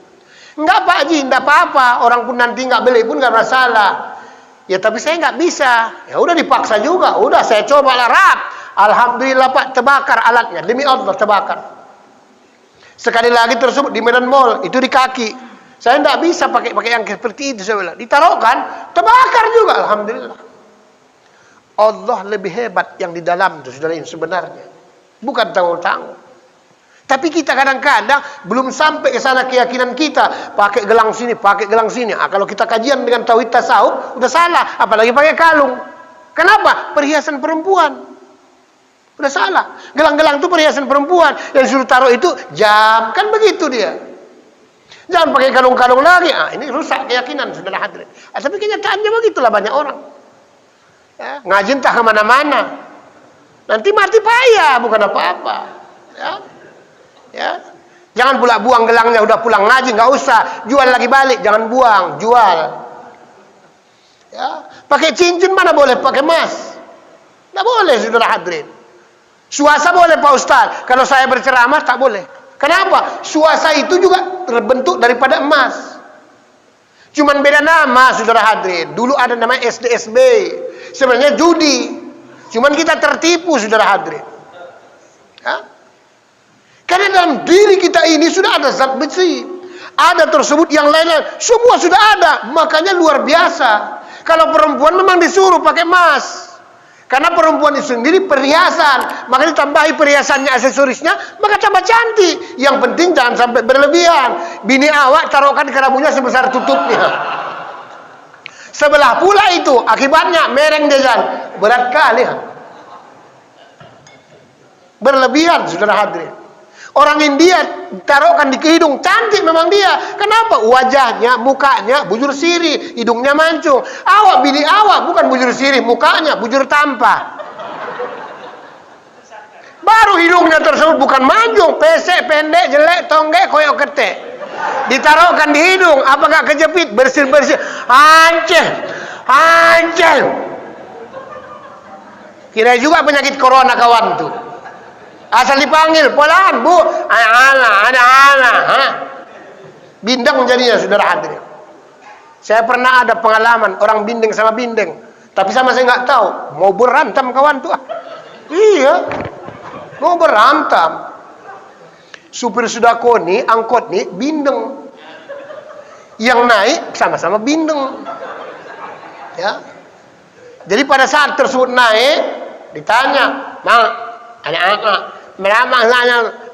nggak Pak Haji, nggak apa-apa, orang pun nanti nggak beli pun nggak masalah ya, tapi saya nggak bisa. Ya udah dipaksa juga, udah saya coba larap, alhamdulillah Pak terbakar alatnya, demi Allah terbakar. Sekali lagi tersebut di Medan Mall itu di kaki. Saya tidak bisa pakai yang seperti itu, saya bilang. Ditaruhkan, terbakar juga, alhamdulillah. Allah lebih hebat yang di dalam itu, saudara, sebenarnya. Bukan tanggung-tanggung. Tapi kita kadang-kadang belum sampai ke sana keyakinan kita. Pakai gelang sini, pakai gelang sini. Kalau kita kajian dengan tauhid tasawuf, udah salah. Apalagi pakai kalung. Kenapa? Perhiasan perempuan. Udah salah. Gelang-gelang itu perhiasan perempuan. Yang disuruh taruh itu jam. Kan begitu dia. Jangan pakai kalung-kalung lagi. Ini rusak keyakinan saudara hadirin. Tapi kenyataannya begitulah banyak orang. Ya, ngaji entah kemana-mana. Nanti mati payah, bukan apa-apa. Ya. Jangan pula buang gelangnya udah pulang ngaji, nggak usah. Jual lagi balik, jangan buang, jual. Ya. Pakai cincin mana boleh pakai emas? Nggak boleh saudara hadirin. Suasa boleh Pak Ustaz. Kalau saya berceramah tak boleh. Kenapa? Suasa itu juga terbentuk daripada emas. Cuman beda nama saudara hadirin. Dulu ada nama SDSB. Sebenarnya judi. Cuman kita tertipu saudara hadirin. Ya? Karena dalam diri kita ini sudah ada zat besi. Ada tersebut yang lain-lain. Semua sudah ada. Makanya luar biasa. Kalau perempuan memang disuruh pakai emas. Karena perempuan itu sendiri perhiasan, maka ditambahi perhiasannya, aksesorisnya, maka tambah cantik. Yang penting jangan sampai berlebihan. Bini awak taruhkan kerabunya sebesar tutupnya. Sebelah pula itu, akibatnya mereng dia jalan. Berat kali. Berlebihan, saudara hadirin. Orang India taruhkan di hidung, cantik memang dia. Kenapa? Wajahnya, mukanya bujur sirih, hidungnya mancung. Awak, bini awak bukan bujur sirih, mukanya bujur tampah. Baru hidungnya tersebut bukan mancung, pesek, pendek, jelek, tonggek, koyok ketek. Ditaruhkan di hidung, apakah kejepit, bersih-bersih. Hancur. Kira juga penyakit corona kawan tuh. Asal dipanggil, polaan bu, ada. Bindeng jadinya saudara hadirin. Saya pernah ada pengalaman orang bindeng sama bindeng, tapi sama saya nggak tahu mau berantem kawan tuh. Iya, mau berantem. Supir sudako nih, angkot nih, bindeng. Yang naik sama-sama bindeng. Ya. Jadi pada saat tersebut naik, ditanya, anak-anak. Meramah,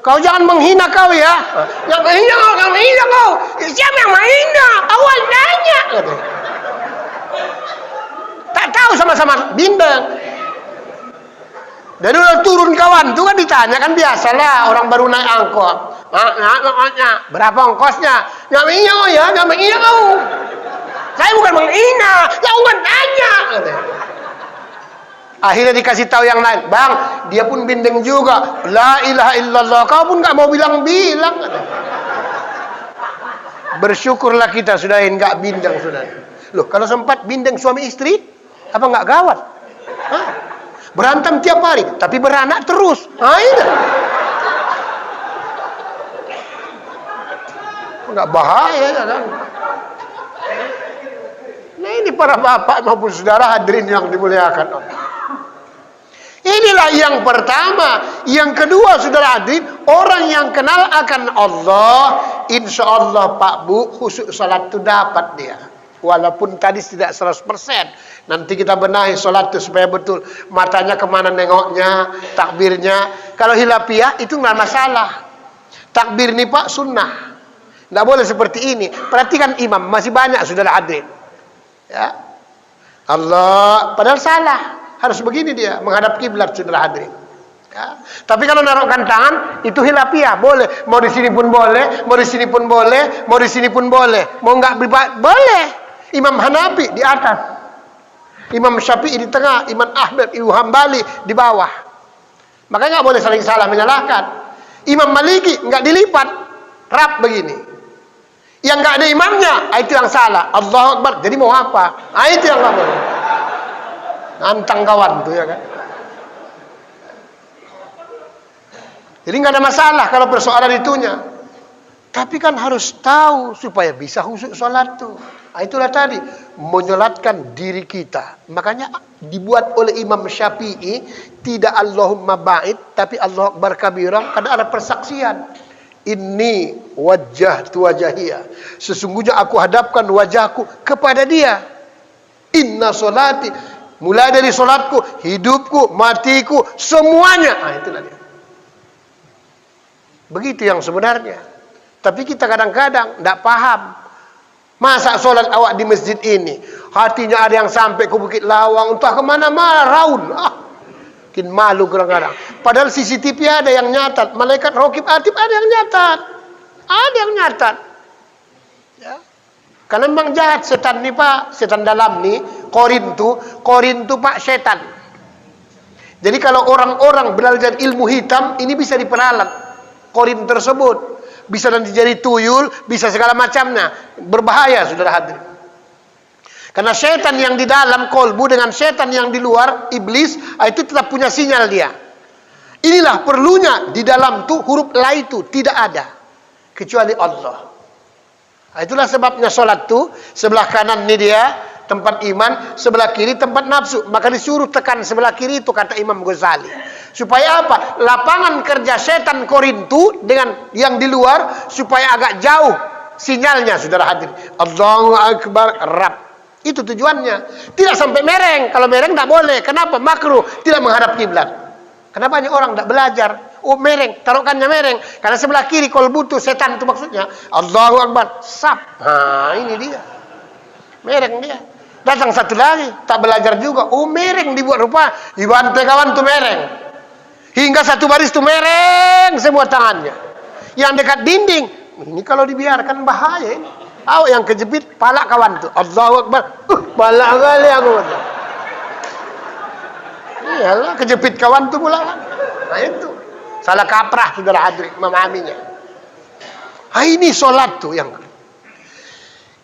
kau jangan menghina kau ya. Jangan menghina kau. Siapa yang menghina? Awal nanya. Tak tahu sama-sama bindeng. Dan udah turun kawan, itu kan ditanya kan biasalah orang baru naik angkot. Berapa ongkosnya? Jangan menghina kau. Saya bukan menghina, jangan tanya. Akhirnya dikasih tahu yang lain, bang, dia pun bindeng juga. La ilaha illallah, kau pun nggak mau bilang-bilang. Bersyukurlah kita sudah nggak bindeng sudah. Loh, kalau sempat bindeng suami istri, apa nggak gawat? Hah? Berantem tiap hari, tapi beranak terus. Ini nggak bahaya kan? Nah, ini para bapak maupun saudara hadirin yang dimuliakan Allah. Inilah yang pertama. Yang kedua, saudara hadirin, orang yang kenal akan Allah, insya Allah Pak Bu, khusyuk salat itu dapat dia. Walaupun tadi tidak 100%. Nanti kita benahi salat itu supaya betul. Matanya kemana nengoknya, takbirnya. Kalau hilapiah itu nggak masalah. Takbir ini Pak sunnah. Nggak boleh seperti ini. Perhatikan imam, masih banyak saudara hadirin. Ya, Allah, padahal salah. Harus begini dia, menghadap kiblat saudara hadirin. Ya. Tapi kalau naruhkan tangan, itu hilapiah, boleh. Mau di sini pun boleh, mau di sini pun boleh, mau di sini pun boleh. Mau nggak boleh. Imam Hanafi di atas, Imam Syafi'i di tengah, Imam Ahmad, Imam Hambali di bawah. Makanya nggak boleh saling salah menyalahkan. Imam Maliki nggak dilipat, rap begini. Yang nggak ada imamnya, itu yang salah. Allahu Akbar. Jadi mau apa? Itu yang nggak boleh. Nantang kawan tuh ya kan. Jadi nggak ada masalah kalau persoalan itunya. Tapi kan harus tahu supaya bisa khusyuk sholat tuh. Itulah tadi menyolatkan diri kita. Makanya dibuat oleh Imam Syafi'i tidak Allahumma ba'id, tapi Allah Akbar kabiran. Karena ada persaksian. Inni wajjahtu wajahiyah. Sesungguhnya aku hadapkan wajahku kepada dia. Inna solati, mulai dari solatku, hidupku, matiku, semuanya. Itulah dia. Begitu yang sebenarnya. Tapi kita kadang-kadang tidak paham. Masa solat awak di masjid ini, hatinya ada yang sampai ke Bukit Lawang, entah kemana-mana, raun. Mungkin malu kadang-kadang. Padahal CCTV ada yang nyatat. Malaikat Raqib Atid ada yang nyatat. Ada yang nyatat. Ya. Karena memang jahat setan nih Pak. Setan dalam nih. Korintu Pak setan. Jadi kalau orang-orang belajar ilmu hitam, ini bisa diperalat. Korin tersebut. Bisa nanti jadi tuyul, bisa segala macamnya. Berbahaya saudara hadirin. Karena setan yang di dalam kolbu dengan setan yang di luar, iblis, itu tetap punya sinyal dia. Inilah perlunya di dalam tuh huruf la itu tidak ada. Kecuali Allah. Itulah sebabnya sholat tuh, sebelah kanan ini dia, tempat iman, sebelah kiri tempat nafsu. Maka disuruh tekan sebelah kiri itu kata Imam Ghazali. Supaya apa? Lapangan kerja setan Korintu dengan yang di luar, supaya agak jauh sinyalnya saudara hadirin. Allahu Akbar, rab. Itu tujuannya. Tidak sampai mereng. Kalau mereng tidak boleh. Kenapa? Makruh. Tidak menghadap kiblat. Kenapa banyak orang tidak belajar? Oh mereng. Taruhkannya mereng. Karena sebelah kiri kolbu itu setan itu maksudnya. Allahu Akbar. Sap. Ini dia. Mereng dia. Datang satu lagi. Tak belajar juga. Oh mereng dibuat rupa. Dibantai kawan itu mereng. Hingga satu baris itu mereng semua tangannya. Yang dekat dinding. Ini kalau dibiarkan bahaya ini. Awak yang kejepit palak kawan tu. Allahu Akbar. Palak kali aku. Iyalah kejepit kawan tu pula kan. Nah itu. Salah kaprah saudara hadirin memahaminya. Ini solat tu yang.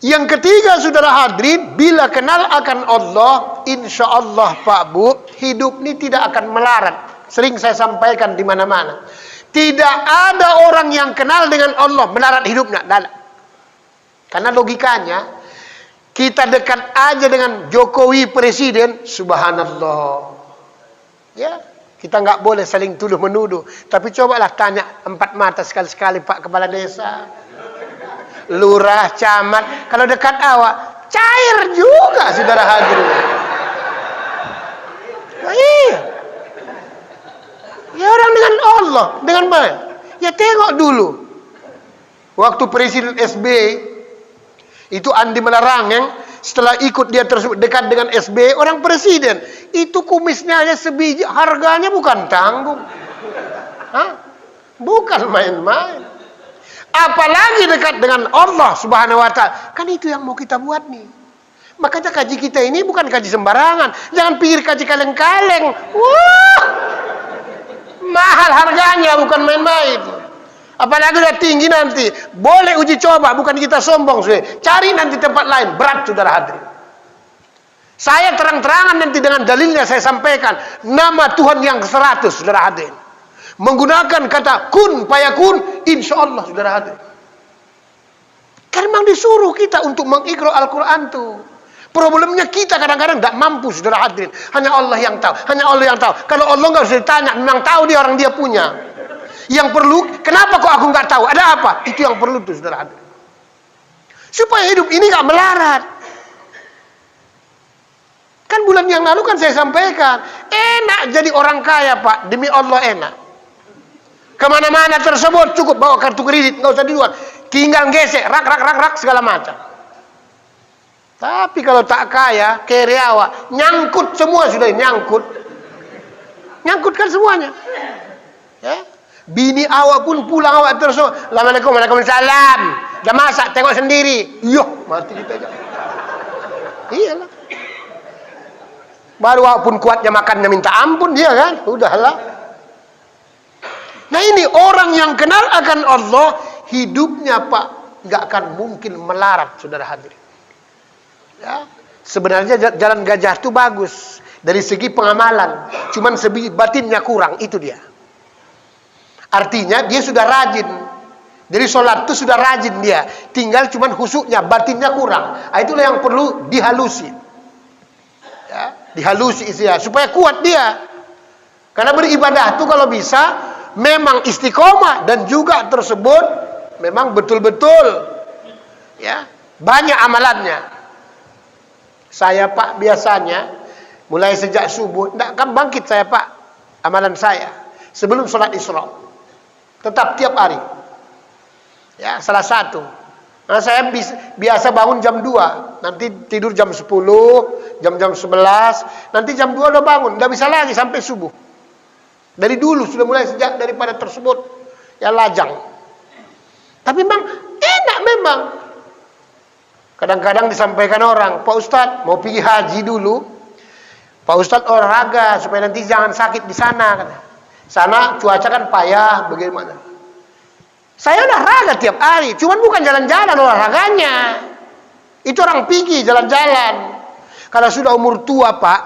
Yang ketiga saudara hadirin, bila kenal akan Allah, insya Allah Pak Bu, hidup ini tidak akan melarat. Sering saya sampaikan di mana-mana. Tidak ada orang yang kenal dengan Allah melarat hidupnya. Karena logikanya, kita dekat aja dengan Jokowi presiden, subhanallah. Ya, kita nggak boleh saling tuduh menuduh. Tapi cobalah tanya empat mata sekali-sekali Pak Kepala Desa, Lurah, Camat. Kalau dekat awak, cair juga saudara hadirin. Iya. Ya orang dengan Allah, dengan baik. Ya tengok dulu. Waktu Presiden SBY, itu Andi Malarangeng, setelah ikut dia tersebut dekat dengan SBY, orang presiden, itu kumisnya hanya sebiji, harganya bukan tanggung. Bukan main-main. Apalagi dekat dengan Allah Subhanahu wa Ta'ala. Kan itu yang mau kita buat nih. Makanya kaji kita ini bukan kaji sembarangan. Jangan pikir kaji kaleng-kaleng. Wah, mahal harganya, bukan main-main. Apalagi udah tinggi nanti. Boleh uji coba, bukan kita sombong. Cari nanti tempat lain. Berat, saudara hadirin. Saya terang-terangan nanti dengan dalilnya saya sampaikan. Nama Tuhan yang 100, saudara hadirin. Menggunakan kata kun fayakun, insya Allah, saudara hadirin. Karena memang disuruh kita untuk mengikrau Al-Quran tuh. Problemnya kita kadang-kadang tidak mampu, saudara hadirin. Hanya Allah yang tahu. Hanya Allah yang tahu. Kalau Allah nggak usah ditanya, memang tahu dia orang dia punya. Yang perlu, kenapa kok aku nggak tahu? Ada apa? Itu yang perlu tuh, saudara hadirin. Supaya hidup ini nggak melarat. Kan bulan yang lalu kan saya sampaikan, enak jadi orang kaya, Pak. Demi Allah enak. Kemana-mana tersebut cukup bawa kartu kredit, nggak usah dijual. Tinggal gesek, rak segala macam. Tapi kalau tak kaya, keriawa, nyangkut semua sudah nyangkut. Nyangkut kan semuanya. Ya? Bini awak pun pulang awak terus. Assalamualaikum, waalaikumsalam. Dah masak, tengok sendiri. Yoh, mati kita aja. Iyalah. Baru awak pun kuatnya makannya minta ampun dia kan. Udahlah. Nah ini orang yang kenal akan Allah, hidupnya Pak nggak akan mungkin melarat, saudara hadirin. Ya, sebenarnya jalan gajah itu bagus dari segi pengamalan, cuman segi batinnya kurang, itu dia. Artinya dia sudah rajin, dari sholat itu sudah rajin dia, tinggal cuman khusyuknya, batinnya kurang. Nah, itulah yang perlu dihalusi, ya, dihalusi istilah supaya kuat dia. Karena beribadah itu kalau bisa memang istiqomah dan juga tersebut memang betul-betul ya banyak amalannya. Saya Pak biasanya mulai sejak subuh tidak akan bangkit saya Pak amalan saya sebelum sholat Isra, tetap tiap hari ya salah satu. Nah, saya biasa bangun jam 2, nanti tidur jam 10, jam 11, nanti jam 2 udah bangun, tidak bisa lagi sampai subuh. Dari dulu sudah mulai sejak daripada tersebut ya lajang. Tapi memang enak memang. Kadang-kadang disampaikan orang, Pak Ustadz mau pergi haji dulu. Pak Ustadz olahraga supaya nanti jangan sakit di sana. Sana cuaca kan payah, bagaimana? Saya olahraga tiap hari, cuman bukan jalan-jalan olahraganya. Itu orang pergi jalan-jalan. Kalau sudah umur tua Pak,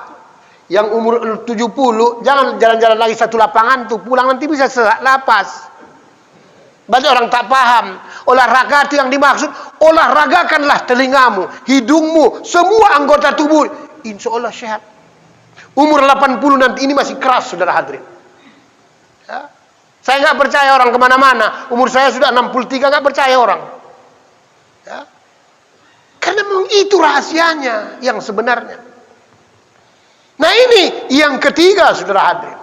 yang umur 70, jangan jalan-jalan lagi satu lapangan tuh, pulang nanti bisa sesak napas. Banyak orang tak paham. Olahraga itu yang dimaksud, olahragakanlah telingamu, hidungmu, semua anggota tubuh. Insya Allah sehat. Umur 80 nanti ini masih keras, saudara hadirin. Ya. Saya nggak percaya orang kemana-mana. Umur saya sudah 63, nggak percaya orang. Ya. Karena memang itu rahasianya yang sebenarnya. Nah ini yang ketiga, saudara hadirin.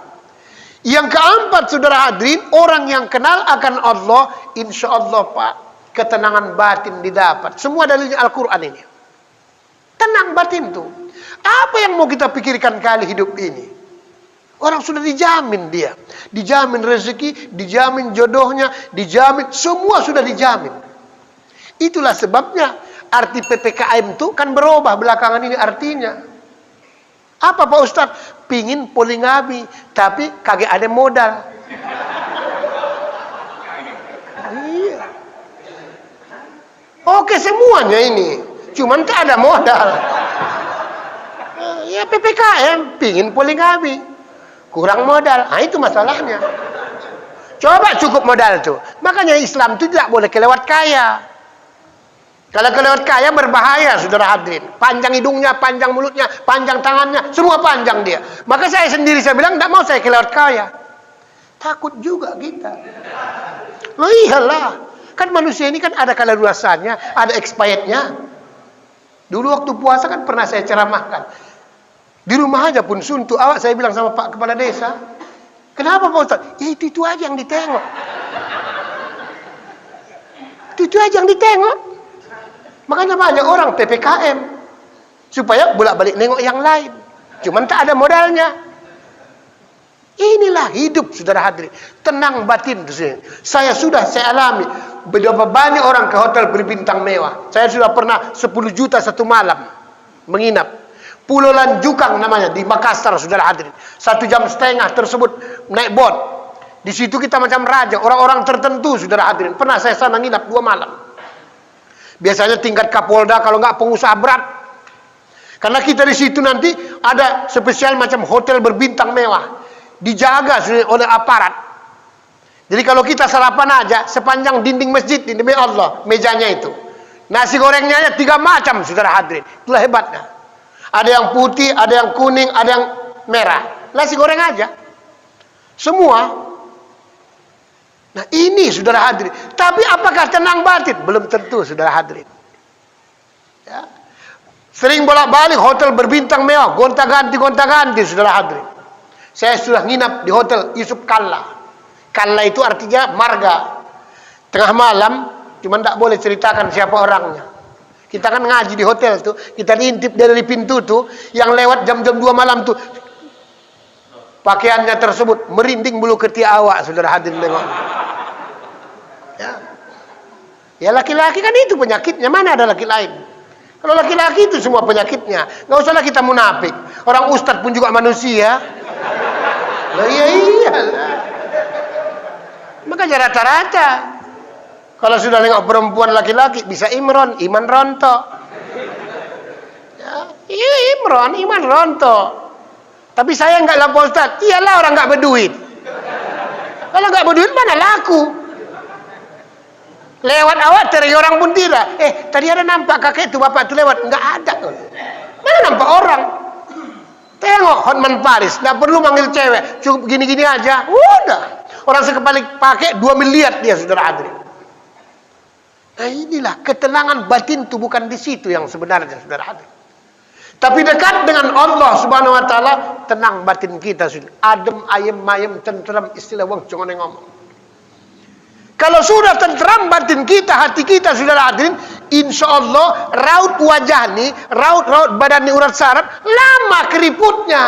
Yang keempat, saudara hadirin, orang yang kenal akan Allah, insya Allah Pak, ketenangan batin didapat. Semua dalilnya Al-Quran ini. Tenang batin tuh. Apa yang mau kita pikirkan kali hidup ini? Orang sudah dijamin dia. Dijamin rezeki, dijamin jodohnya, dijamin, semua sudah dijamin. Itulah sebabnya arti PPKM itu kan berubah belakangan ini artinya. Apa Pak Ustadz? Pingin poligami, tapi kagak ada modal. Iya. Oke semuanya ini, cuman tak ada modal. Ya PPKM, pingin poligami, kurang modal. Nah itu masalahnya. Coba cukup modal tuh. Makanya Islam itu tidak boleh kelewat kaya. Kalau kelewat kaya berbahaya, saudara hadirin. Panjang hidungnya, panjang mulutnya, panjang tangannya, semua panjang dia. Maka saya sendiri saya bilang, tidak mau saya kelewat kaya. Takut juga kita. Loh iyalah. Kan manusia ini kan ada kadaluarsanya, ada expirednya. Dulu waktu puasa kan pernah saya ceramahkan. Di rumah aja pun suntuk. Awak saya bilang sama Pak Kepala Desa. Kenapa Pak Ustaz? Ya itu aja yang ditengok. Itu aja yang ditengok. Makanya banyak orang PPKM supaya bolak-balik nengok yang lain. Cuman tak ada modalnya. Inilah hidup, saudara hadirin. Tenang batin. Saya alami. Berapa banyak orang ke hotel berbintang mewah. Saya sudah pernah 10 juta satu malam. menginap. Pulau Lanjukang namanya, di Makassar, saudara hadirin. 1,5 jam tersebut naik bot. Di situ kita macam raja, orang-orang tertentu, saudara hadirin. Pernah saya sana nginap 2 malam. Biasanya tingkat Kapolda, kalau nggak pengusaha berat. Karena kita di situ nanti ada spesial macam hotel berbintang mewah, dijaga oleh aparat. Jadi kalau kita sarapan aja, sepanjang dinding masjid, demi Allah, mejanya itu. Nasi gorengnya 3 macam, saudara hadirin. Itulah hebatnya. Ada yang putih, ada yang kuning, ada yang merah. Nasi goreng aja. Semua. Nah ini saudara hadirin. Tapi apakah tenang batin? Belum tentu, saudara hadirin. Ya. Sering bolak-balik hotel berbintang mewah, gonta-ganti, saudara hadirin. Saya sudah nginap di hotel Yusuf Kalla. Kalla itu artinya marga. Tengah malam, cuma tidak boleh ceritakan siapa orangnya. Kita kan ngaji di hotel tuh, kita diintip dari pintu tuh, yang lewat jam-jam 2 malam tuh, pakaiannya tersebut merinding bulu ketiak awak, saudara hadirin nengok. Ya laki-laki kan itu penyakitnya, mana ada laki lain? Kalau laki-laki itu semua penyakitnya, nggak usahlah kita munafik. Orang ustadz pun juga manusia. Lah iya. Makanya rata-rata. Kalau sudah nengok perempuan laki-laki bisa iman rontok. Ya, iya iman rontok. Tapi saya enggak lah Pak Ustaz. Iyalah orang enggak berduit. Kalau enggak berduit mana laku? Lewat awak cari orang pun tidak. Tadi ada nampak kakek itu bapak itu lewat, enggak ada. Mana nampak orang? Tengok Hotman Paris, enggak perlu manggil cewek, cukup gini-gini aja. Udah. Orang sekepalik pakai 2 miliar dia saudara hadirin. Nah inilah ketenangan batin itu bukan di situ yang sebenarnya saudara hadirin. Tapi dekat dengan Allah Subhanahu wa taala, tenang batin kita sudah. Adem ayem mayem tenteram, istilah wong congone ngomong. Kalau sudah tenteram batin kita, hati kita saudara hadirin, insyaallah raut wajah nih, raut badan nih urat saraf lama keriputnya.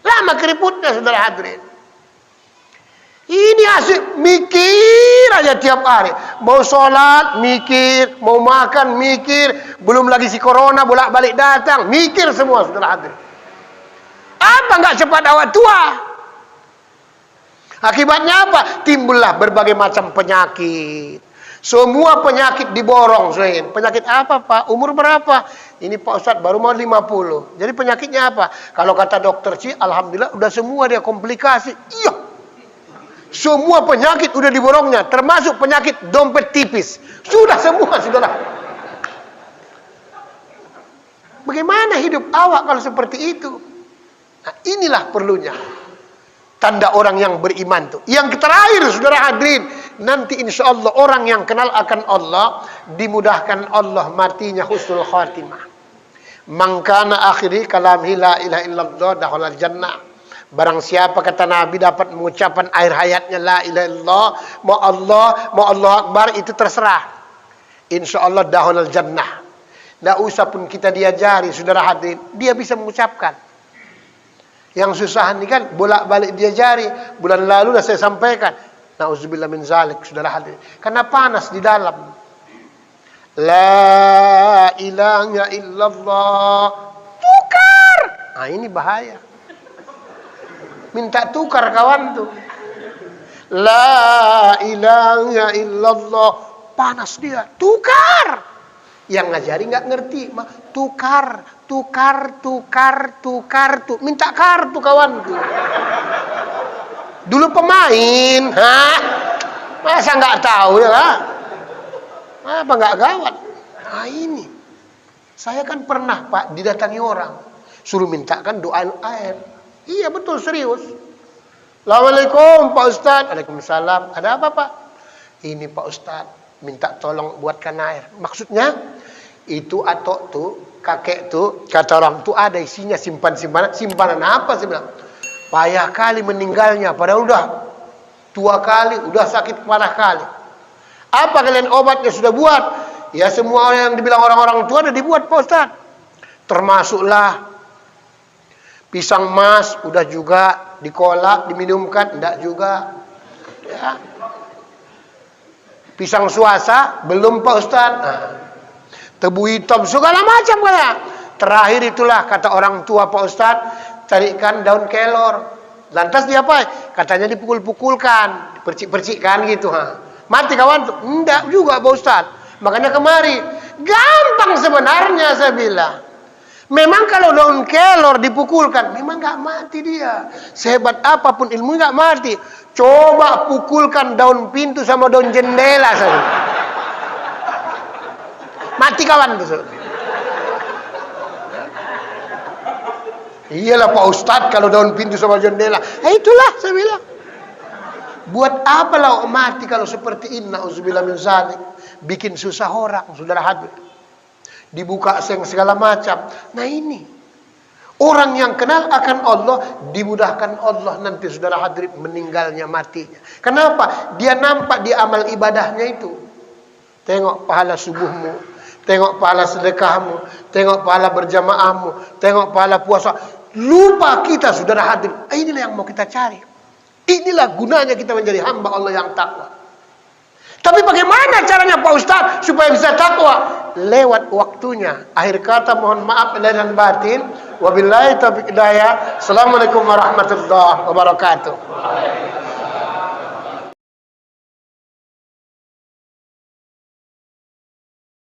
Lama keriputnya saudara hadirin. Ini asik mikir aja tiap hari. Mau sholat, mikir. Mau makan, mikir. Belum lagi si corona bolak-balik datang. Mikir semua, saudara hadirin. Apa nggak cepat awak tua? Akibatnya apa? Timbullah berbagai macam penyakit. Semua penyakit diborong. Penyakit apa Pak? Umur berapa? Ini Pak Ustadz baru mau 50. Jadi penyakitnya apa? Kalau kata dokter sih, alhamdulillah udah semua dia komplikasi. Iya. Semua penyakit udah diborongnya, termasuk penyakit dompet tipis. Sudah semua, saudara. Bagaimana hidup awak kalau seperti itu? Nah, inilah perlunya. Tanda orang yang beriman tuh. Yang terakhir, saudara hadirin, nanti insya Allah orang yang kenal akan Allah, dimudahkan Allah matinya husnul khatimah. Man kana akhiri kalamihi la ilaha illallah dakhala jannah. Barang siapa kata Nabi dapat mengucapkan akhir hayatnya la ilaha illallah, mau Allah Akbar, itu terserah. Insya Allah dahulal jannah. Tidak usah pun kita diajari, saudara hadirin, dia bisa mengucapkan. Yang susah ini kan bolak-balik diajari. Bulan lalu dah saya sampaikan. Nauzubillah min zalik, saudara hadirin. Karena panas di dalam. La ilaha illallah. Tukar. Nah ini bahaya. Minta tukar kawan tuh. La ilaha illallah. Panas dia. Tukar. Yang ngajari nggak ngerti. Tukar. Minta kartu kawan tuh. Dulu pemain. Masa nggak tahu ya lah. Apa nggak gawat? Nah ini. Saya kan pernah Pak didatangi orang. Suruh mintakan doa air. Iya betul, serius. Assalamualaikum Pak Ustadz. Waalaikumsalam. Ada apa Pak? Ini Pak Ustadz minta tolong buatkan air. Maksudnya itu atok tuh, kakek tuh, kata orang tuh ada isinya simpanan apa sih bilang? Payah kali meninggalnya, padahal udah tua kali, udah sakit parah kali. Apa kalian obatnya sudah buat? Ya semua yang dibilang orang-orang tua udah dibuat Pak Ustadz. Termasuklah pisang mas, udah juga dikolak, diminumkan, enggak juga. Ya. Pisang suasa, belum Pak Ustadz. Nah, tebu hitam, segala macam kayak. Terakhir itulah kata orang tua Pak Ustadz, carikan daun kelor. Lantas dia apa? Katanya dipukul-pukulkan, percik-percikkan gitu. Mati kawan tuh? Enggak juga Pak Ustadz. Makanya kemari. Gampang sebenarnya saya bilang. Memang kalau daun kelor dipukulkan, memang nggak mati dia. Sehebat apapun ilmu nggak mati. Coba pukulkan daun pintu sama daun jendela saja. Mati kawan tuh. Iyalah Pak Ustadz kalau daun pintu sama jendela. Itulah saya bilang. Buat apa lah mati kalau seperti ini? Na'udzubillah min zalik. Bikin susah orang, saudara hadir. Dibuka segala macam. Nah ini. Orang yang kenal akan Allah, dimudahkan Allah nanti saudara hadirin meninggalnya, matinya. Kenapa? Dia nampak di amal ibadahnya itu. Tengok pahala subuhmu, tengok pahala sedekahmu, tengok pahala berjamaahmu, tengok pahala puasa. Lupa kita saudara hadirin. Inilah yang mau kita cari. Inilah gunanya kita menjadi hamba Allah yang takwa. Tapi bagaimana caranya Pak Ustadz supaya bisa takwa? Lewat waktunya. Akhir kata mohon maaf lahir dan batin. Wabillahi taufiq hidayah. Assalamualaikum warahmatullahi wabarakatuh.